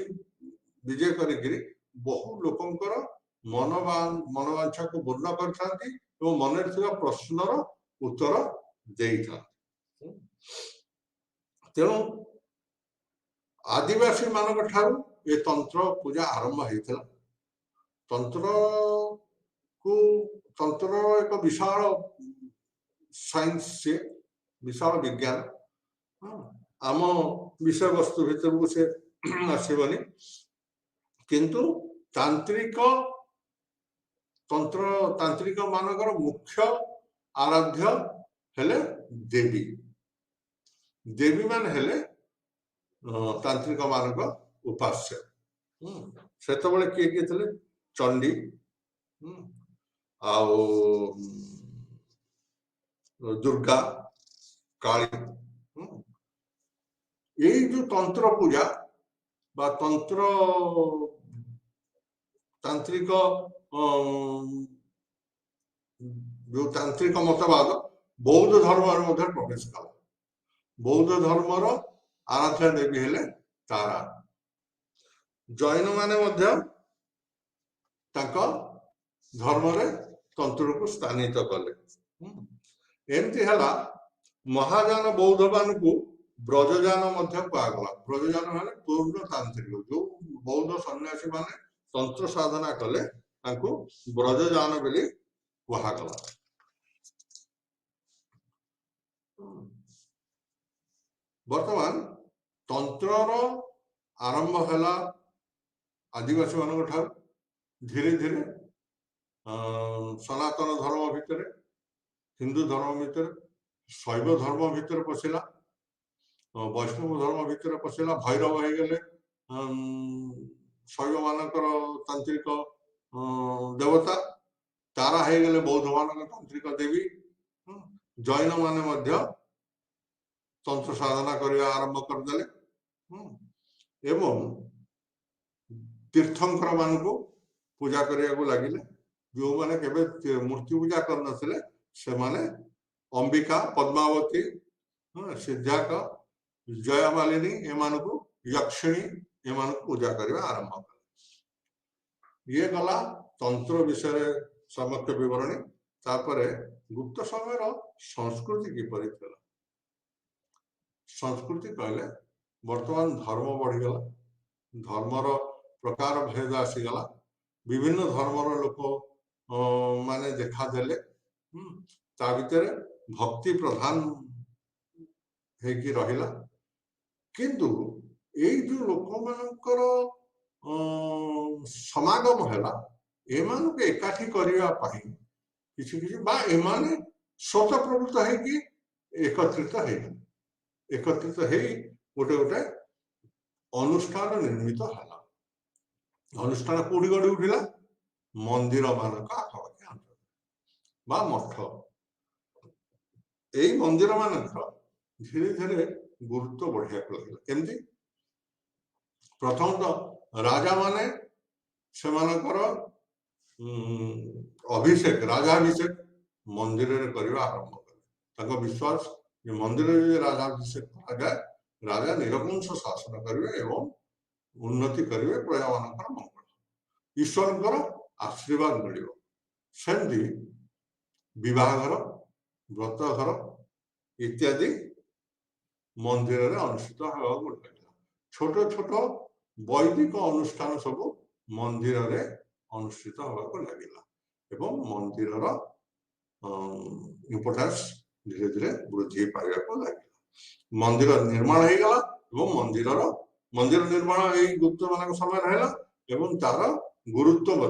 ବିଜେ କରିକିରି ବହୁ ଲୋକଙ୍କର ମନୋବାଞ୍ଛାକୁ ପୂର୍ଣ୍ଣ କରିଥାନ୍ତି ଏବଂ ମନରେ ଥିବା ପ୍ରଶ୍ନର ଉତ୍ତର ଦେଇଥାନ୍ତି। ତେଣୁ ଆଦିବାସୀ ମାନଙ୍କ ଠାରୁ ଏ ତନ୍ତ୍ର ପୂଜା ଆରମ୍ଭ ହେଇଥିଲା। ତନ୍ତ୍ର ଏକ ବିଶାଳ ସାଇନ୍ସ, ସେ ବିଶାଳ ବିଜ୍ଞାନ। ଆମ ବିଷୟବସ୍ତୁ ଭିତରକୁ ସେ ଆସିବନି, କିନ୍ତୁ ତାନ୍ତ୍ରିକ ମାନଙ୍କର ମୁଖ୍ୟ ଆରାଧ୍ୟ ହେଲେ ଦେବୀ। ଦେବୀ ମାନେ ହେଲେ ତାନ୍ତ୍ରିକ ମାନଙ୍କ ଉପାସ୍ୟ। ସେତେବେଳେ କିଏ କିଏ ଥିଲେ? ଚଣ୍ଡୀ, ଆଉ ଦୁର୍ଗା କାଳୀ ଏଇ ଯୋଉ ତନ୍ତ୍ର ପୂଜା বা তন্ত্র তান্ত্রিক जो तांत्रिक मतवाद बौद्ध धर्म प्रवेश कला बौद्ध धर्मर आराध्या देवी हेले तारा जैन माने धर्म रे तंत्र को स्थानित कले एमती हला महायान बौद्ध मान को ब्रजजान कगला ब्रजजान माने पूर्ण तांत्रिक जो बौद्ध सन्यासी माने तंत्र साधना कले ब्रजजान बोली कहागला वर्तमान तंत्रर आरंभ है आदिवासी मान धीरे धीरे सनातन धर्म भितर हिंदू धर्म भितर शैव धर्म भितर पशिला वैष्णव धर्म भितर पशिला भैरव हो गले शैव मानकर तांत्रिक देवता तारा हो गले बौद्ध मान तांत्रिक देवी जैन माने तंत्र साधना करने आरंभ करदे एवं तीर्थंकर मान को पूजा करने को लगिले जो माने केबे मूर्ति पूजा करनथिले से माने अंबिका पद्मावती सिद्धाक जयमालिनी एमान को यक्षिणी एमान को पूजा करने आरंभ कर ये गला तंत्र विषय समग्र विवरणी तापरे गुप्त समय संस्कृति किपरि थिला संस्कृति कहले वर्तमान धर्म बढ़ीगला धर्मर प्रकार भेद आसीगला विभिन्न धर्मर लोक माने देखा देले ता भितर भक्ति प्रधान हेकी रहिला किंतु एई जो लोक मानकर समागम हैला एमान के एकाठी करिया पाई किछि किछि बा एमाने स्वतः प्रवृत्त है कि एकत्रित है गोटे गोटे अनुष्ठान निर्मित है अनुष्ठान कौटी गढ़ी उठिला मंदिर मानक आखपाखे अंचल मठ यही मंदिर मानक धीरे धीरे गुरुत्व बढ़िया लगे केमती प्रथम तो राजा माने से अभिषेक राजाभिषेक मंदिर करने आरंभ कले विश्वास ये मंदिर राजाभिषेक करा जाए राजा निरंकुश शासन करेंगे एवं उन्नति करेंगे प्रजा मान मंगल ईश्वर आशीर्वाद मिल सेमती विवाहर व्रतघर इत्यादि मंदिर में अनुष्ठित लगे छोट छोट वैदिक अनुष्ठान सब मंदिर में अनुष्ठित होगा लगिला एवं मंदिर इम्पोर्टेंस धीरे धीरे वृद्धि पाइबा लगे मंदिर निर्माण हो गला मंदिर निर्माण यही गुप्त मान समय रहा एवं तार गुरुत्व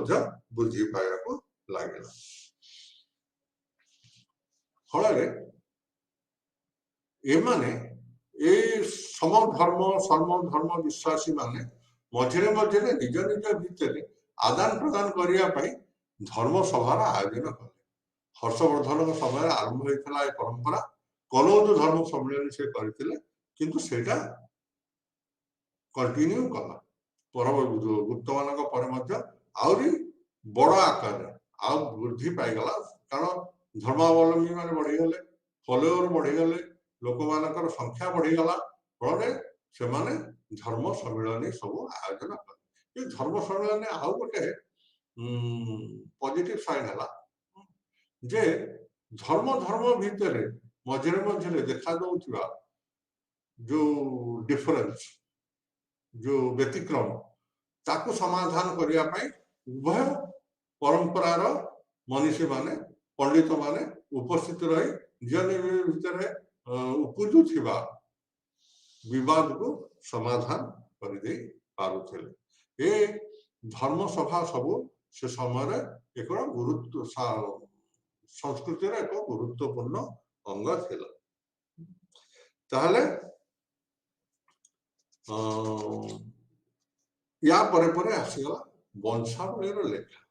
वृद्धि पाइबा लगे फल सम धर्म विश्वासी माने मझे मझे निज निज भितर आदान प्रदान करने धर्म सभार आयोजन कले हर्षवर्धन समय आरंभ होता है परंपरा कलौद धर्म सम्मेलन से करते किंतु सेटा कंटिन्यू कला गुप्त मान आहरी बड़ आकार वृद्धि पाईगला कारण धर्मावलंबी मान बढ़ीगले फलोवर बढ़ीगले लोक मान संख्या बढ़ीगला फल से धर्म सम्मेलन सब आयोजन कले धर्म सम्मेलन आउ गोटे पॉजिटिव साइड है जे धर्म भितर मझे मझे देखा जाऊा जो डिफरेंस जो व्यतिक्रम ताकू समाधान करने उभय परंपरार मनीषी माने पंडित माने उपस्थित रही निज निज भितर उपजुवा विवाद को समाधान कर पारुथिले ए धर्म सभा सबू से समय एक गुरुत्व संस्कृति एक गुरुत्वपूर्ण अंग थिला ताहले या परे परे आसीगला वंशावलीर लेखा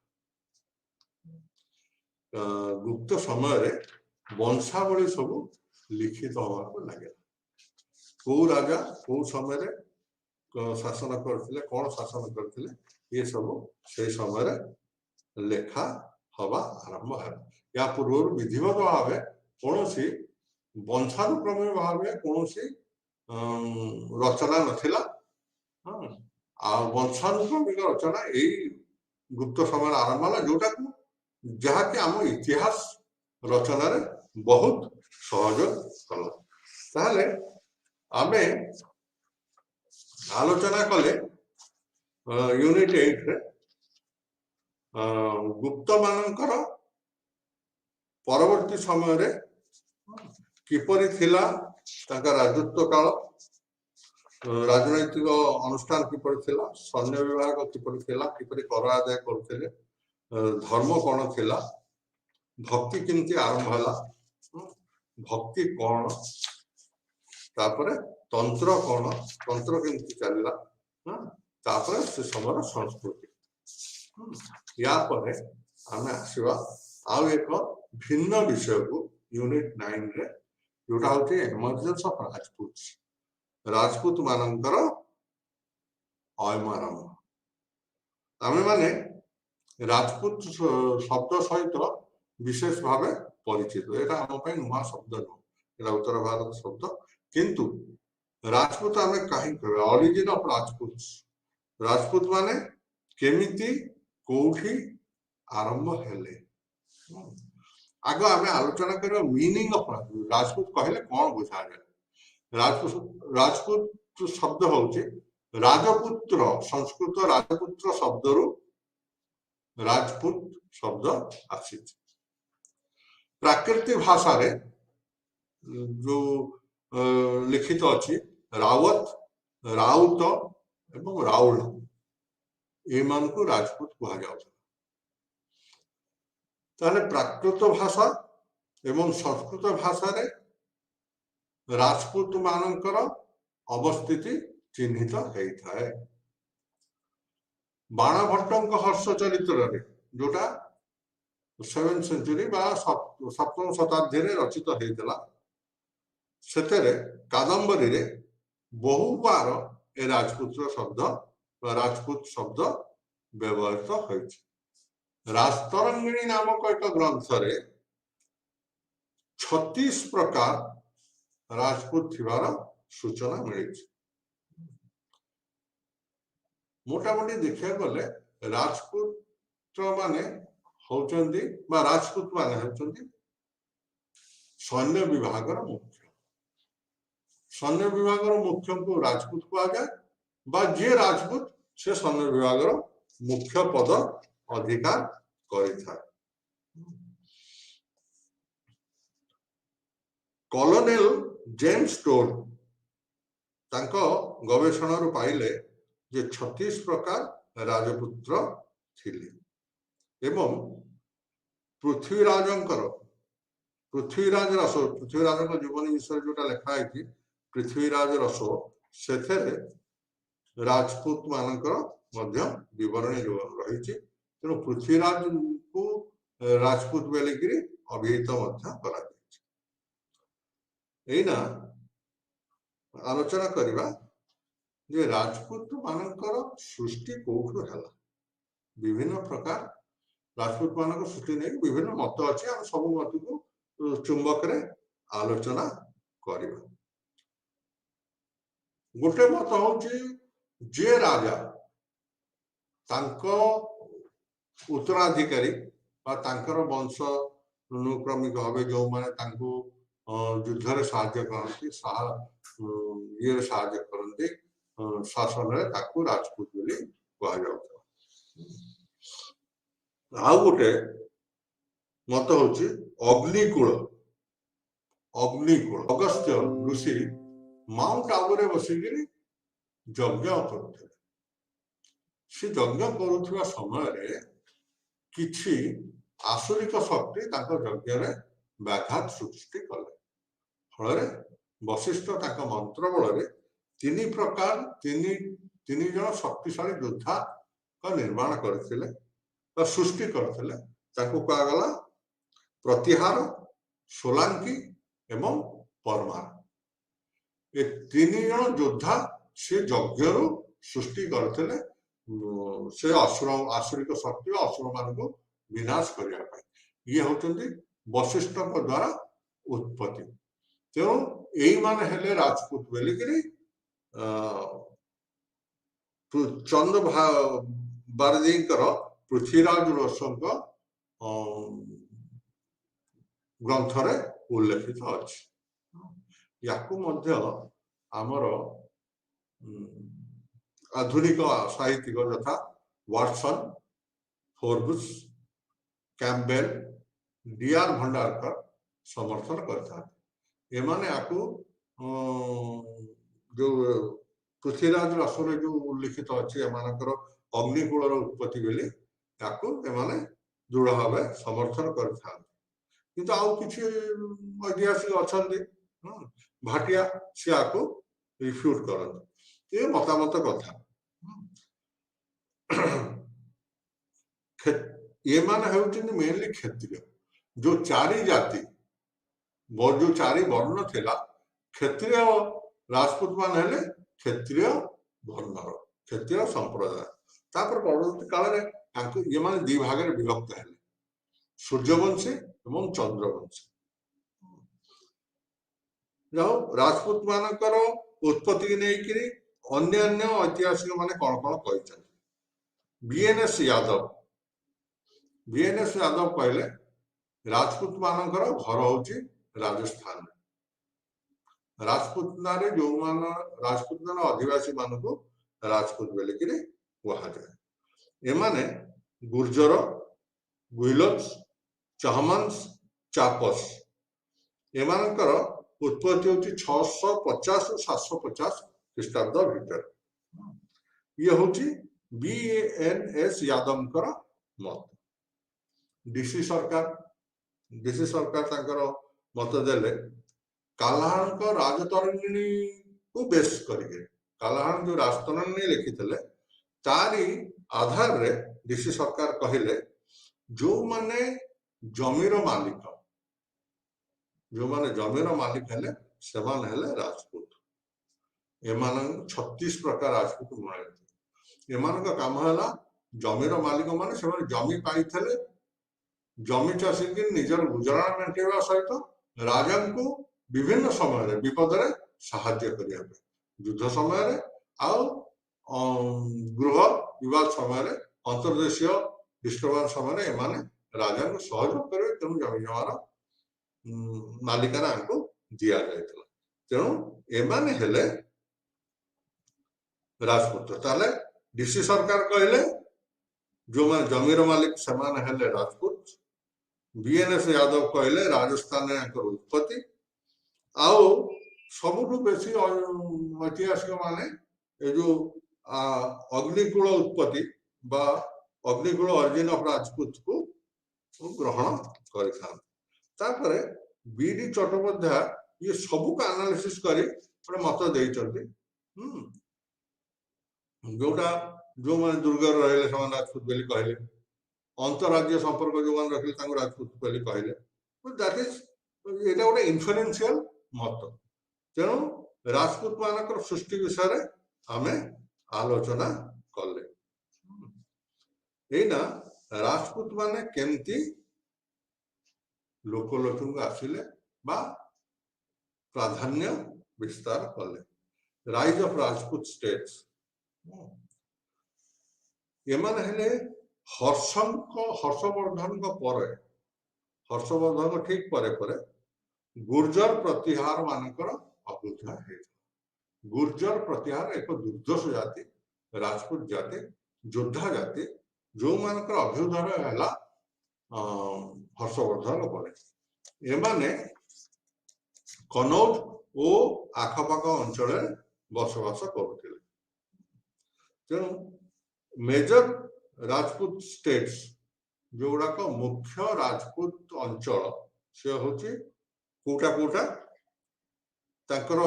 गुप्त समय वंशावली सब लिखित होगा लगे कौ राजा कौ समय शासन करते कौन शासन करते ये सब से समय लेखा हवा आरंभ है या पूर्व विधिवत भाव कौन सी वंशानुक्रम भाव कौन सी रचना नथिला वंशानुक्रमिक रचना यही गुप्त समय आरंभ है जोटा को जहाँकि आम इतिहास रचना बहुत सहयोग कला ताहले आमे आलोचना कले यूनिट 8 रे गुप्त मानकर परवर्ती समय रे किपरि थिला ताका राजत्व काल राजनैतिक अनुष्ठान किपरि थिला सैन्य विभाग किपरि थिला किपरि कर आदाय करथिले धर्म कौन थिला भक्ति केमती आरंभ हला भक्ति कौन तापरे तंत्र कौन तंत्र केमती चलला तापरे से समय संस्कृति या परे आमे आसीबा आउ एक भिन्न विषय को यूनिट 9 रे जोटा होती एमर्जेंस ऑफ राजपूत मानकर अयमारंभ आमे माने राजपूत शब्द सहित विशेष भाव परिचित यहाँ आम नुआ शब्द नुह उत्तर भारत शब्द किंतु राजपूत आम कहीं ऑरिजिन ऑफ राजपूत माने केमिति कोठी आरंभ हेले आग आम आलोचना कर मीनिंग ऑफ राजपूत कहले कौन बुझा जाए राजपूत शब्द होचे राजपुत्र संस्कृत राजपुत्र शब्द रु राजपूत शब्द आसी प्राकृतिक भाषा रे जो लिखित अच्छी रावत राउत एवं राउल एमान को राजपूत कहा जाता ताले प्राकृत भाषा एवं संस्कृत भाषा रे राजपूत मानकर अवस्थिति चिन्हित होता है बाणभट्ट हर्ष चरित्र जोटा 7th सेंचुरी सप्तम शताब्दी रे रचित होता सेतेरे कादम्बरी रे बहु बार ए राजपूत शब्द व्यवहृत होइछि राजतरंगिणी नामक एक ग्रंथ रे 36 प्रकार राजपूत थिबार सूचना मिली मोटामोटी देखा गले राजपूत माने होचंदी बा राजपूत माने होचंदी सैन्य विभाग मुख्य को राजपूत कहा जाए बा जे राजपूत से सैन्य विभाग मुख्य पद अधिकार करिथा कॉलोनेल जेम्स टोड तांको गवेषणा रु पाइले जे 36 प्रकार राजपुत्र थिले एवं पृथ्वीराज जीवन विषय जोटा लिखा है पृथ्वीराज रसो से राजपूत मानकर विवरणी रही तेणु पृथ्वीराज को राजपूत बेलिकी अभिहित एना आलोचना करवा जे राजपूत मानकर सृष्टि कौठु है विभिन्न प्रकार राजपूत मान सृष्टि नहीं विभिन्न मत अच्छे आम सब मत को चुंबक रे आलोचना करवा गोटे मत हूँ जे राजा तांको उत्तराधिकारी वंश अनुक्रमिक भाव जो मैंने युद्ध रे साहाय्य करती ये साहाय्य करती शासन राजपूत कह गोटे मत हूँ अग्निकूल अगस्त्य ऋषि माउंट आबू रे बसिक यज्ञ करते से यज्ञ करुवा समय किछि आसुरिक शक्ति यज्ञ रे व्याघात सृष्टि कले फल वशिष्ठ मंत्र बल तीन प्रकार तीन जन शक्तिशाली योद्धा का निर्माण करते सृष्टि करते कगला प्रतिहार, सोलांकी एवं परमार ए तीन जन योद्धा से यज्ञ सृष्टि करते से असुर आसुरिक शक्ति असुर मान को विनाश करने ये होती वशिष्ठ द्वारा उत्पत्ति। तेणु यही मान हेले राजपूत बोलिकी चंद्र बारदीकर पृथ्वीराज रोशंक ग्रंथ रे उल्लेखित अछि। याकू मध्य आमर आधुनिक साहित्यिक यथा Watson, Forbes, Campbell, DR. Bhandarkar समर्थन करता एमाने आकू जो पृथ्वीराज रसरे जो उल्लिखित अच्छे एमानकर अग्निकूलर उत्पत्ति बेले याकू एमाने दृढ़ भाव समर्थन करता किंतु आउ किछि ऐतिहासिक अछंती भाटिया से आकू रिफ्यूट करते ये मतामत कथा। ये मान होउछिन मेनली क्षत्रिय जो चारि जाति जो चारि वर्ण थिला क्षत्रिय राजपूत मान हेले क्षत्रिय वर्णर क्षत्रिय संप्रदाय तापर परवर्ती काल रे तांको ये मान दि भाग रे विभक्त हेले सूर्यवंशी एवं चंद्रवंशी। जाओ राजपूत मानकर उत्पत्ति नहीं करी अन्य अन्य ऐतिहासिक माने कौन कौन कहते बीएनएस यादव कहले राजपूत मानकर घर होची राजस्थान राजपूतना रे जो मान राजपूतना आदिवासी मान को राजपूत बेले कि कहा जाए एमाने गुर्जर, गुइलच, चहमन्स, चापस एमानकर उत्पत्ति होची 650 750 ख्रीष्टाब्द भीतर। ये होची बीएनएस यादवकर मत। डीसी सरकार तांकर मत देले कालाहान को राजतरंगिणी को बेस करके कालाहान जो राजतरंगिणी लिखिथिले तारी आधार रे डीसी सरकार कहले जो माने जमीर मालिक हेले सेमान हेले राजपूत एमान 36 प्रकार राजपूत माने एमान का काम हला जमीर मालिक माने सेमान जमी पाइथले जमी चाषी की निजर गुजराण मेंटेवा सहित राजा को विभिन्न समय विपद रे सहायता करिया युद्ध समय गृह विवाद समय अंतर्देशीय डिस्टर्बेंस समय एमाने राजा को सहयोग करे तेणु जमी जमार मालिकाना को दिया जायतला तेणु एमाने हेले राजपूत। ताले डीसी सरकार कहले जो मैं जमीर मालिक समान हेले राजपूत। बीएनएस यादव कहले राजस्थान उत्पत्ति आओ सबुठु बेसी ऐतिहासिक माने ए जो अग्निकूल उत्पत्ति बा अग्निकूल ओरिजिन ऑफ राजपूत को ग्रहण करतापरे बीडी चट्टोपाध्याय ये सबू का एनालिसिस करी मत देइचंती जोटा जो माने दुर्गर रहले समान राजपूत बेली कहले अंतरराज्य संपर्क जो मान रखले तांको राजपूत बेली कहले दैट इज एटा गोटे इन्फ्लुएंशियल मत। तेणु राजपूत मानकर सृष्टि विषय आमे आलोचना कले एना राजपूत माने केमती लोकलोचन को आसिले बा प्राधान्य विस्तार कले राइज ऑफ राजपूत स्टेट्स एमान हेले हर्षवर्धन ठीक परे परे गुर्जर प्रतिहार मानकर अभ्युदय है। गुर्जर प्रतिहार एक दुर्दश जाति राजपूत जाति योद्धा जाति जो मानकर अभ्युदय है हर्षवर्धन परे एमाने कनौज और आखपाख अंचल बसवास करुथिले। तेणु मेजर राजपूत स्टेट्स जो गुड़ाक मुख्य राजपूत अंचल से होची कोटा कोटा ताकर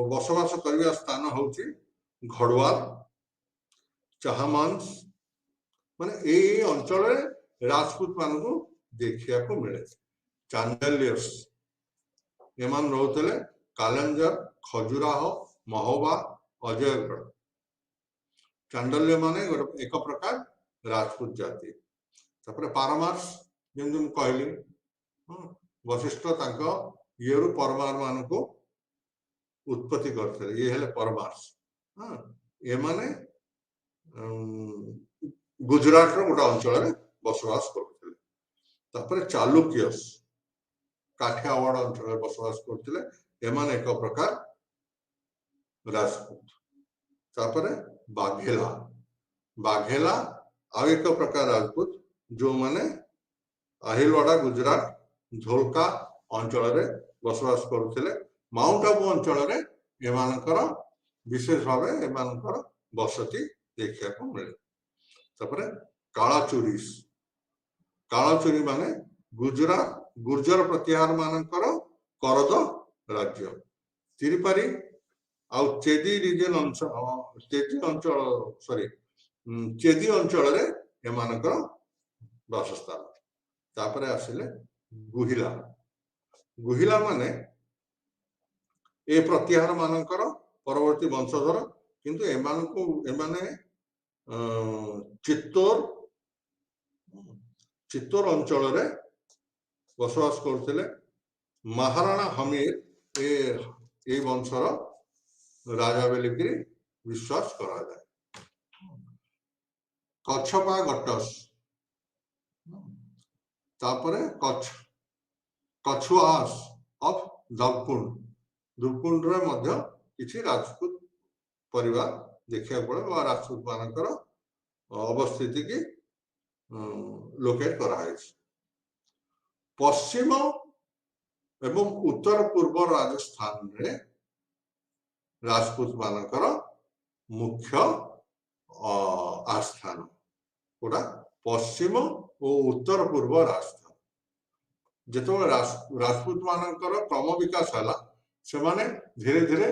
बसवास करने स्थान होची घड़वाल चाहमांस माने ए अंचल राजपूत मान को देखा मिले। चांदेलियस एमान रोते कालेंजर, खजुराहो, महोबा, अजयगढ़। चांडल्य माने एक प्रकार राजपूत जाति। पारमार्श जमी कहली वशिष्ठ ये परमार मान को उत्पत्ति करते ये हेले परमार्श। ये माने गुजरात गोटे अंचल बसवास करते। चालुक्यस काठियावाड़ अंचल बसवास करते एक प्रकार राजपूत। बाघेला बाघेला आ एक प्रकार राजपूत जो माने আহিलवाड़ा गुजरात धोलका अंचल बसवास करते। माउंट आबू अंचल विशेष भाव बसती देखा मिले। कालाचुरीस कालाचुरी माने गुजरात गुर्जर प्रतिहार मानकर करद राज्य। तिरिपारी आउ चेदी रिजन अंचल चेदी अंचल सॉरी चेदी अंचल एमानकर वासस्थान। तापरे आसिले गुहिला गुहिला माने ए प्रतिहार मानकर परवर्ती वंशधर किंतु एमानकु एमाने चित्तौर चित्तौर अंचल बसवास करते। महाराणा हमीर ए वंशर राजा बोलिकी विश्वास करा जाए। कच्छपा गट्टस तापरे कछुआस ऑफ दबकुंड दुबकुंड रे मध्य किछि राजपूत परिवार देखा पड़े राजपूत मानकर अवस्थिति की लोकेट करा है। पश्चिम एवं उत्तर पूर्व राजस्थान रे राजपूत मानकर मुख्य आस्थान गोटा पश्चिम और उत्तर पूर्व राजस्थान। जो राजपूत मानकर क्रम विकास है से माने धीरे धीरे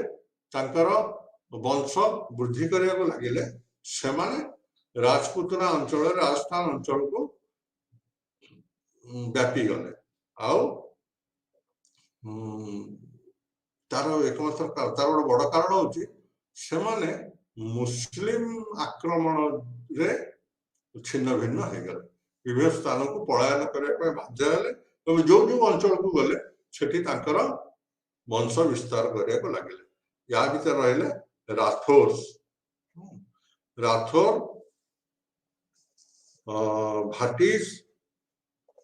वंश वृद्धि करने को लगिले से माने राजपूतना अंचल राजस्थान अंचल को व्यापी गले। तार एकमात्र तार गोटे बड़ कारण होची से माने मुस्लिम आक्रमण रे छिन्न भिन्न हो गले। विभिन्न स्थान को पलायन करने बाध्य हेले। तो जो जो अंचल को गले सेठी तांकर वंश विस्तार करने को लगिले। या भीतर रहिले राठौर्स राठौर भाटीस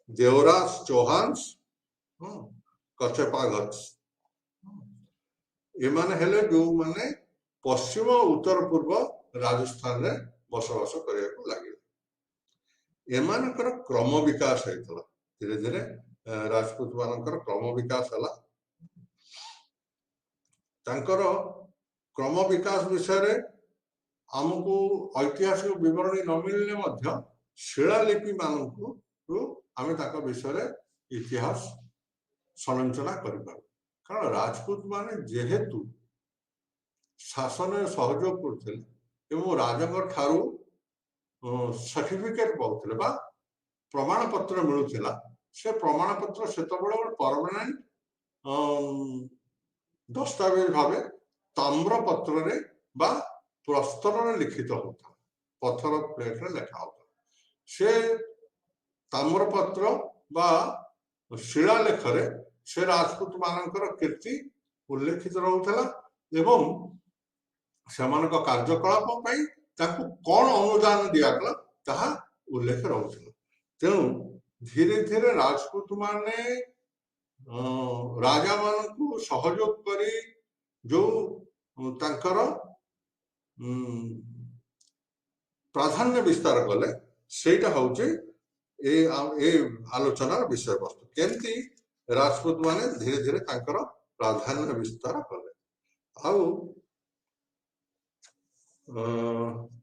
देवरास चौहान्स कच्छपागत्स एमाने हेले जो माने पश्चिम उत्तर पूर्व राजस्थान रे बसवास करने को लगे। एमानकर क्रम विकास होता धीरे धीरे राजपूत मानकर क्रम विकास है। तांकर क्रम विकास विषय आमको ऐतिहासिक विवरणी न मिलने शिलालिपि मानू आम विषय इतिहास संरचना कर। कारण राजपूत माने जेहेतु शासन सहयोग करते राजा ठारू सर्टिफिकेट पाते प्रमाण पत्र मिलूला से प्रमाण पत्र से परमानेंट दस्तावेज भाव ताम्र पत्र रे बा प्रस्तर लिखित होता पत्थर प्लेट रे लेखा होता से ताम्र पत्र बा शिलालेख रे से राजपूत मानकर कीर्ति उल्लेखित रहूला एवं सेमान कार्यकलाप कौन अनुदान दिगला ताहा उल्लेख रहूला। तेणु धीरे धीरे राजपूत माने राजा मानू सहयोग करी जो तांकर प्राधान्य विस्तार कले सेटा होचे ए आलोचनार विषय वस्तु केमती राजपूत माने धीरे धीरे तांकर प्राधान्य विस्तार कले। आउ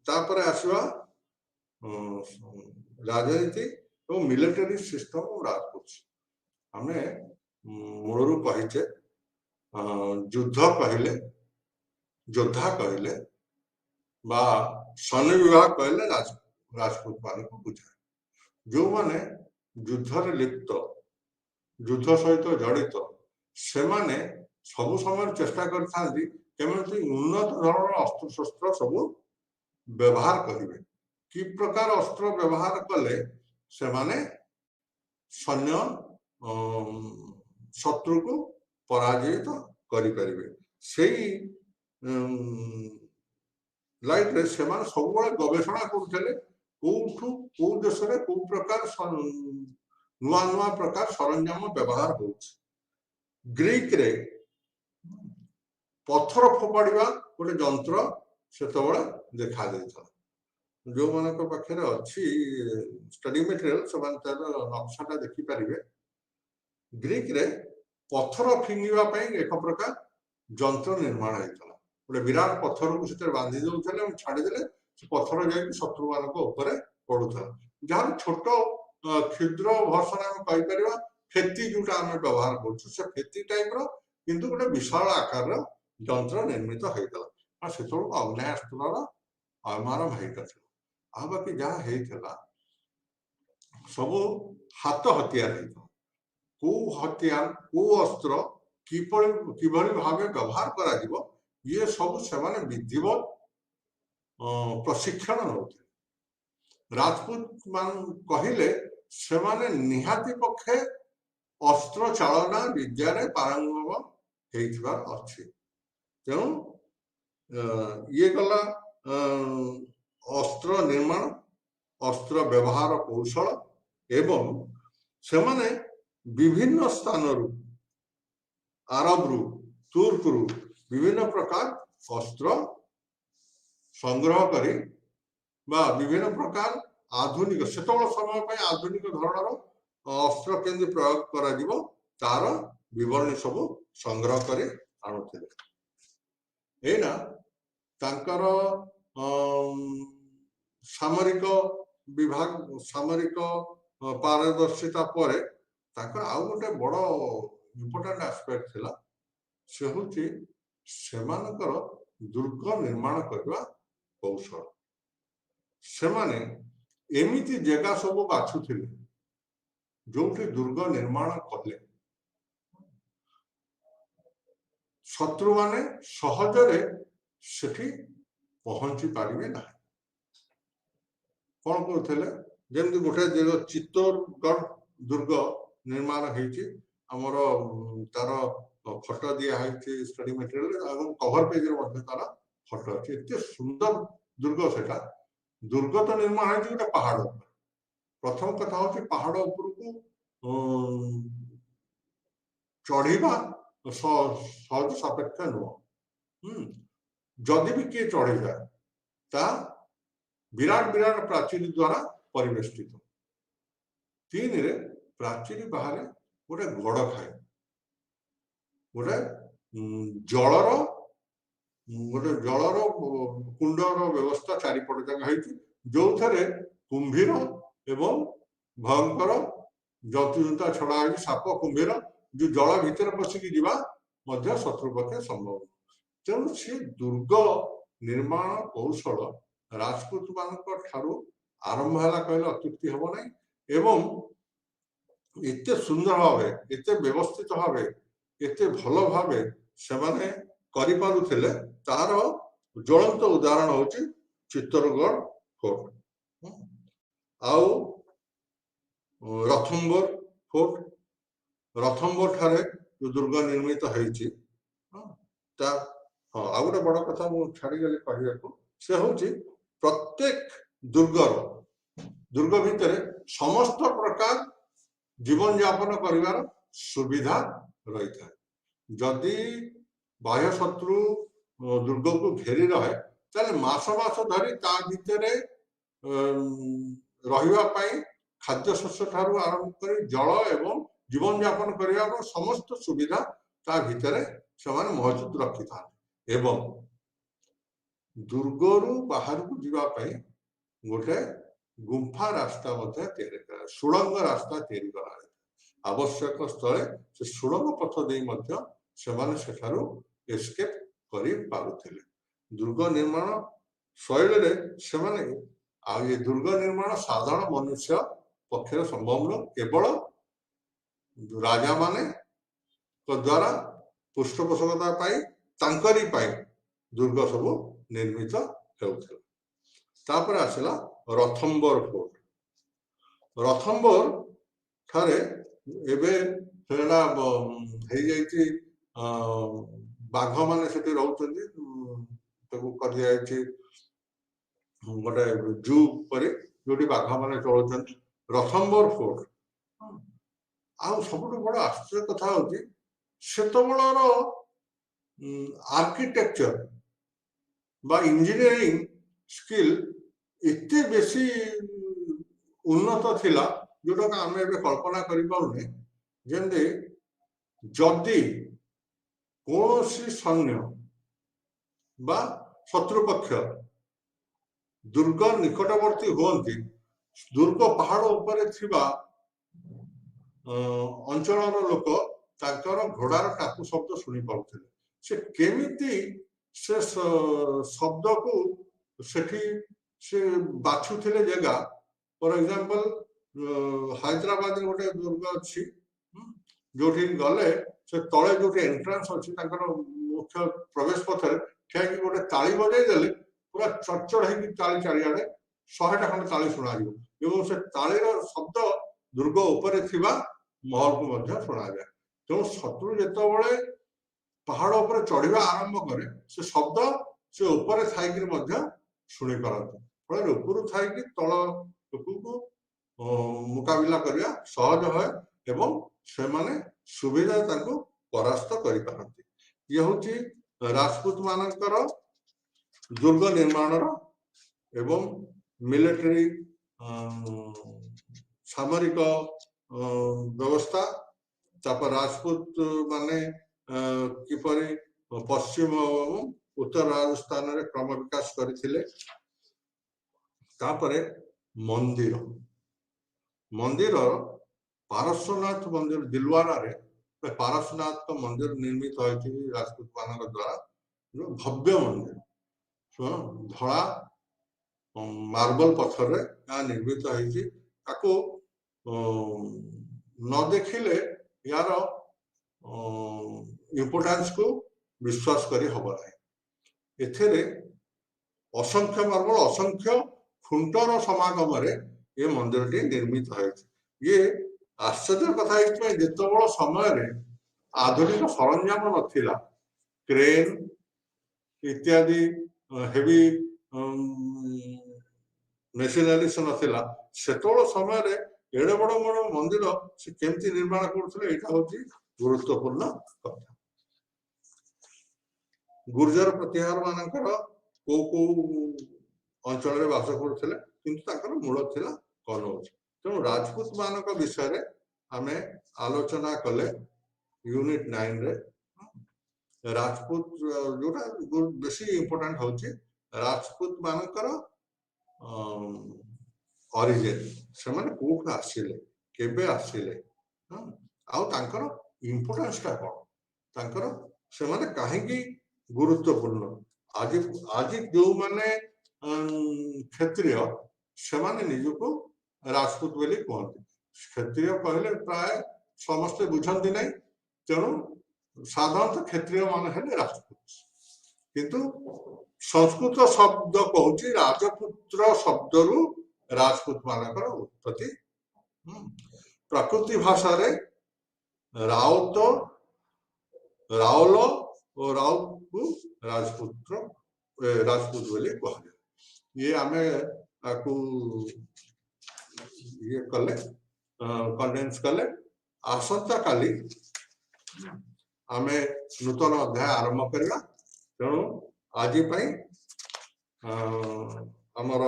तापरे आसवा राजनीति और मिलिटरी सिस्टम राजपूत आमे मूलरू कहीचे युद्ध कहले योद्धा कहले बा सैन्य विभाग कहले राजपूत मान को बुझाए। जो माने ଯୁଦ୍ଧରେ ଲିପ୍ତ, ଯୁଦ୍ଧ ସହିତ ଜଡ଼ିତ ସେମାନେ ସବୁ ସମୟରେ ଚେଷ୍ଟା କରିଥାନ୍ତି କେମିତି ଉନ୍ନତ ଧରଣର ଅସ୍ତ୍ରଶସ୍ତ୍ର ସବୁ ବ୍ୟବହାର କରିବେ। କି ପ୍ରକାର ଅସ୍ତ୍ର ବ୍ୟବହାର କଲେ ସେମାନେ ସୈନ୍ୟ ଶତ୍ରୁକୁ ପରାଜିତ କରିପାରିବେ। ସେଇ ଲାଇନରେ ସେମାନେ ସବୁବେଳେ ଗବେଷଣା କରୁଥିଲେ କୋଉଠୁ କୋଉ ଦେଶରେ କୋଉ ପ୍ରକାର ନୂଆ ନୂଆ ପ୍ରକାର ସରଞ୍ଜାମ ବ୍ୟବହାର ହଉଛି। ଗ୍ରୀକରେ ପଥର ଫୋପାଡ଼ିବା ଗୋଟେ ଯନ୍ତ୍ର ସେତେବେଳେ ଦେଖା ଦେଇଥିଲା। ଯୋଉମାନଙ୍କ ପାଖରେ ଅଛି ଷ୍ଟଡି ମେଟେରିଆଲ ସେମାନେ ତାର ନକ୍ସାଟା ଦେଖିପାରିବେ। ଗ୍ରୀକରେ ପଥର ଫିଙ୍ଗିବା ପାଇଁ ଏକ ପ୍ରକାର ଯନ୍ତ୍ର ନିର୍ମାଣ ହେଇଥିଲା। ଗୋଟେ ବିରାଟ ପଥରକୁ ସେଥିରେ ବାନ୍ଧି ଦେଉଥିଲେ ଏବଂ ଛାଡ଼ିଦେଲେ ସେ ପଥର ଯାଇକି ଶତ୍ରୁମାନଙ୍କ ଉପରେ ପଡୁଥିଲା। ଯାହାର ଛୋଟ କ୍ଷୁଦ୍ର ଭର୍ସନ ଆମେ କହିପାରିବା ଫେତି ଯୋଉଟା ଆମେ ବ୍ୟବହାର କରୁଛୁ ସେ ଫେତି ଟାଇପର କିନ୍ତୁ ଗୋଟେ ବିଶାଳ ଆକାରର ଯନ୍ତ୍ର ନିର୍ମିତ ହେଇଥିଲା। ଆଉ ସେତେବେଳକୁ ଆଗ୍ନେୟାସ୍ତ୍ରର ଆରମ୍ଭ ହେଇଥିଲା। ଆଉ ବାକି ଯାହା ହେଇଥିଲା ସବୁ ହାତ ହତିଆର ହେଇଥିଲା। କୋଉ ହତିଆର କୋଉ ଅସ୍ତ୍ର କିଭଳି ଭାବେ ବ୍ୟବହାର କରାଯିବ ଇଏ ସବୁ ସେମାନେ ବିଧିବତ ପ୍ରଶିକ୍ଷଣ ନେଉଥିଲେ। ରାଜପୁତ ମାନ କହିଲେ ସେମାନେ ନିହାତି ପକ୍ଷେ ଅସ୍ତ୍ର ଚାଳନା ବିଦ୍ୟାରେ ପାରଙ୍ଗମ ହେଇଥିବାର ଅଛି। ତେଣୁ ଇଏ ଗଲା ଅସ୍ତ୍ର ନିର୍ମାଣ, ଅସ୍ତ୍ର ବ୍ୟବହାର କୌଶଳ ଏବଂ ସେମାନେ ବିଭିନ୍ନ ସ୍ଥାନରୁ ଆରବରୁ ତୁର୍କରୁ ବିଭିନ୍ନ ପ୍ରକାର ଅସ୍ତ୍ର ସଂଗ୍ରହ କରି ବା ବିଭିନ୍ନ ପ୍ରକାର ଆଧୁନିକ ସେତେବେଳେ ସମୟ ପାଇଁ ଆଧୁନିକ ଧରଣର ଅସ୍ତ୍ର କେମିତି ପ୍ରୟୋଗ କରାଯିବ ତାର ବିବରଣୀ ସବୁ ସଂଗ୍ରହ କରି ଆଣୁଥିଲେ। ଏଇନା ତାଙ୍କର ସାମରିକ ବିଭାଗ ସାମରିକ ପାରଦର୍ଶିତା ପରେ ତାଙ୍କର ଆଉ ଗୋଟେ ବଡ଼ ଇମ୍ପୋର୍ଟାଣ୍ଟ ଆସ୍ପେକ୍ଟ ଥିଲା ସେ ହେଉଛି ସେମାନଙ୍କର ଦୁର୍ଗ ନିର୍ମାଣ କରିବା କୌଶଳ। ସେମାନେ ଏମିତି ଜାଗା ସବୁ ବାଛୁଥିଲେ ଯୋଉଠି ଦୁର୍ଗ ନିର୍ମାଣ କଲେ ଶତ୍ରୁମାନେ ସହଜରେ ସେଠି ପହଞ୍ଚି ପାରିବେ ନାହିଁ। କଣ କରୁଥିଲେ ଯେମିତି ଗୋଟେ ଚିତ୍ତୋରଗଡ଼ ଦୁର୍ଗ ନିର୍ମାଣ ହେଇଛି ଆମର ତାର ଫଟୋ ଦିଆ ହେଇଛି ଷ୍ଟଡି ମେଟେରିଆଲ ଏବଂ କଭର ପେଜରେ ମଧ୍ୟ ତାର ଫଟୋ ଅଛି। ଏତେ ସୁନ୍ଦର ଦୁର୍ଗ ସେଟା। ଦୁର୍ଗ ତ ନିର୍ମାଣ ହେଇଛି ଗୋଟେ ପାହାଡ଼ ଉପରେ। ପ୍ରଥମ କଥା ହଉଛି ପାହାଡ଼ ଉପରକୁ ଚଢିବା ସହଜ ସାପେକ୍ଷ ନୁହଁ। ଯଦି ବି କିଏ ଚଢିଯାଏ ତା ବିରାଟ ବିରାଟ ପ୍ରାଚୀର ଦ୍ୱାରା ପରିବେଷ୍ଟିତ। ତିନିରେ ପ୍ରାଚୀର ବାହାରେ ଗୋଟେ ଗଡ଼ ଖାଏ, ଗୋଟେ ଜଳର କୁଣ୍ଡର ବ୍ୟବସ୍ଥା ଚାରିପଟ ଜାଗା ହେଇଛି ଯୋଉଥିରେ କୁମ୍ଭୀର ଏବଂ ଭୟଙ୍କର ଜନ୍ତୁଜୁନ୍ତା ଛଡା ହେଇଛି ସାପ କୁମ୍ଭୀର ଯୋଉ ଜଳ ଭିତରେ ପଶିକି ଯିବା ମଧ୍ୟ ଶତ୍ରୁ ପକ୍ଷେ ସମ୍ଭବ। ତେଣୁ ସେ ଦୁର୍ଗ ନିର୍ମାଣ କୌଶଳ ରାଜପୁତ ମାନଙ୍କ ଠାରୁ ଆରମ୍ଭ ହେଲା କହିଲେ ଅତ୍ୟୁକ୍ତି ହେବ ନାହିଁ ଏବଂ ଏତେ ସୁନ୍ଦର ଭାବେ ଏତେ ବ୍ୟବସ୍ଥିତ ଭାବେ ଏତେ ଭଲ ଭାବେ ସେମାନେ କରିପାରୁଥିଲେ ତାର ଜ୍ୱଳନ୍ତ ଉଦାହରଣ ହଉଛି ଚିତ୍ତୋରଗଡ଼ ଫୋର୍ଟ ଆଉ ରଥମ୍ବର ଫୋର୍ଟ। ରଥମ୍ବର ଠାରେ ଯୋଉ ଦୁର୍ଗ ନିର୍ମିତ ହେଇଛି ତା ଆଉ ଗୋଟେ ବଡ କଥା ମୁଁ ଛାଡିଗଲି କହିବାକୁ ସେ ହଉଛି ପ୍ରତ୍ୟେକ ଦୁର୍ଗ ଭିତରେ ସମସ୍ତ ପ୍ରକାର ଜୀବନ ଯାପନ କରିବାର ସୁବିଧା ରହିଥାଏ। ଯଦି ବାହ୍ୟ ଶତ୍ରୁ ଦୁର୍ଗକୁ ଘେରି ରହେ ତାହେଲେ ମାସ ମାସ ଧରି ତା ଭିତରେ ରହିବା ପାଇଁ ଖାଦ୍ୟଶସ୍ୟ ଠାରୁ ଆରମ୍ଭ କରି ଜଳ ଏବଂ ଜୀବନ ଯାପନ କରିବାର ସମସ୍ତ ସୁବିଧା ତା ଭିତରେ ସେମାନେ ମହଜୁଦ ରଖିଥାନ୍ତି ଏବଂ ଦୁର୍ଗରୁ ବାହାରକୁ ଯିବା ପାଇଁ ଗୋଟେ ଗୁମ୍ଫା ରାସ୍ତା ମଧ୍ୟ ତିଆରି କରା ସୁଡ଼ଙ୍ଗ ରାସ୍ତା ତିଆରି କରାଯାଏ। ଆବଶ୍ୟକ ସ୍ଥଳେ ସେ ସୁଡ଼ଙ୍ଗ ପଥ ଦେଇ ମଧ୍ୟ ସେମାନେ ସେଠାରୁ ଏସ୍କେପ୍ କରିପାରୁଥିଲେ। ଦୁର୍ଗ ନିର୍ମାଣ ଶୈଳୀରେ ସେମାନେ ଆଉ ଏ ଦୁର୍ଗ ନିର୍ମାଣ ସାଧାରଣ ମନୁଷ୍ୟ पक्षर संभव न केवल राजा माने द्वारा पृष्ठपोषकता पाई तांकरी पाई दुर्ग सब निर्मित हेउथिला। तापर आसला रथम्बर फोर्ट। रथम्बर ठारे एबे सेना हे जाईची बाघ माने सेठी रहउछन्ती ताकू कर जाईची गोटे जू परे जोटी बाघ माने चलुछन्ती रथम्बर फोर्ट। आ सबुठ बड़ आश्चर्य कथा होची सेतबेलर आर्किटेक्चर बा इंजीनियरिंग स्किल इतने बेसी उन्नत थिला जोटा आम ए कल्पना करें जमी जदि कौन सैन्य बा शत्रुपक्ष दुर्ग निकटवर्ती हुंती दुर्ग पहाड़ उपरे थिबा अंचल लोक ताकर घोड़ार टाकू शब्द शुणी पाउथिले से केमिति से शब्द को सेठी से बाछुथिले जगह फॉर एग्जांपल हैदराबाद गोटे दुर्ग अच्छी जोठी गले से तले जो एंट्रांस अच्छी मुख्य प्रवेश पथर ठिया गोटे ताली बजे देले पूरा चढ़चढ़ है ताली चारिआडे 100टा खंड ताली शुणा एवं से तालीर शब्द दुर्ग उपरे थिबा महल को मध्य शुणा जाए। तेणु शत्रु जेतबेले पहाड़ उपर चढ़ा आरंभ करे से शब्द से उपरे थाइक मध्य शुणी पारती फल उपरू थाइक तल लोक मुकाबिला करने सहज है एवं से माने सुविधा तांको परास्त करि पारती। ये होची राजपूत मानकर दुर्ग निर्माणर एवं मिलिटरी सामरिक व्यवस्था तापर राजपूत माने किपरि पश्चिम एवं उत्तर राजस्थान रे क्रम विकास करथिले। तापरे मंदिर मंदिर पारसनाथ मंदिर दिलवारा रे पारसनाथ मंदिर निर्मित होती राजपूत मान द्वारा जो भव्य मंदिर धड़ा मार्बल पत्थर रे निर्मित होती न देखिले यार इम्पोर्टेंस को विश्वास करी हबो नाही। एथेरे असंख्य मार्बल असंख्य खुंटर समागम रे ये मंदिर टी निर्मित होती। ये आश्चर्य कथा जितेबल समय आधुनिक सरंजाम नथिला क्रेन इत्यादि हेवी मेशिनरीज नथिला सेतबल समय एड़े बड़ बड़ मंदिर से केमती निर्माण करथिले एटा होची गुरुत्वपूर्ण कथा। गुर्जर प्रतिहार मानकर को अंचल रे वास करथिले किंतु ताकर मूल थिला कनौज। तेणु राजपूत मानक विषय आमे आलोचना कले यूनिट 9 रे राजपूत जोटा बेसी इंपोर्टेंट होची राजपूत मानकर ओरिजिन से माने कोठ आसिले केबे आसिले आउ तांकर इंपोर्टेंस ता कोन तांकर से माने काहे की गुरुत्वपूर्ण आज आज जो माने क्षत्रिय से माने निजुको राजपूत बोली कहते क्षत्रिय कहले प्राय समस्त बुझंती नहीं तेणु साधारणतः क्षत्रिय मान है राजपूत किंतु संस्कृत शब्द कहूँ राजपुत्र शब्द रु राजपूत मानकर उत्पत्ति। प्रकृति भाषा रे राउत राउल और राउत को राजपूत बोली कहले। ये आमे आपको ये कले कंडेंस कले आसंता काली आमे नूतन अध्याय आरंभ करवा। तेणु आज आमर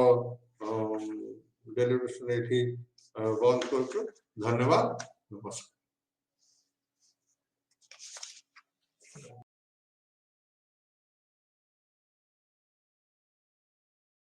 डेलीब्रेशन बंद कर। धन्यवाद नमस्कार।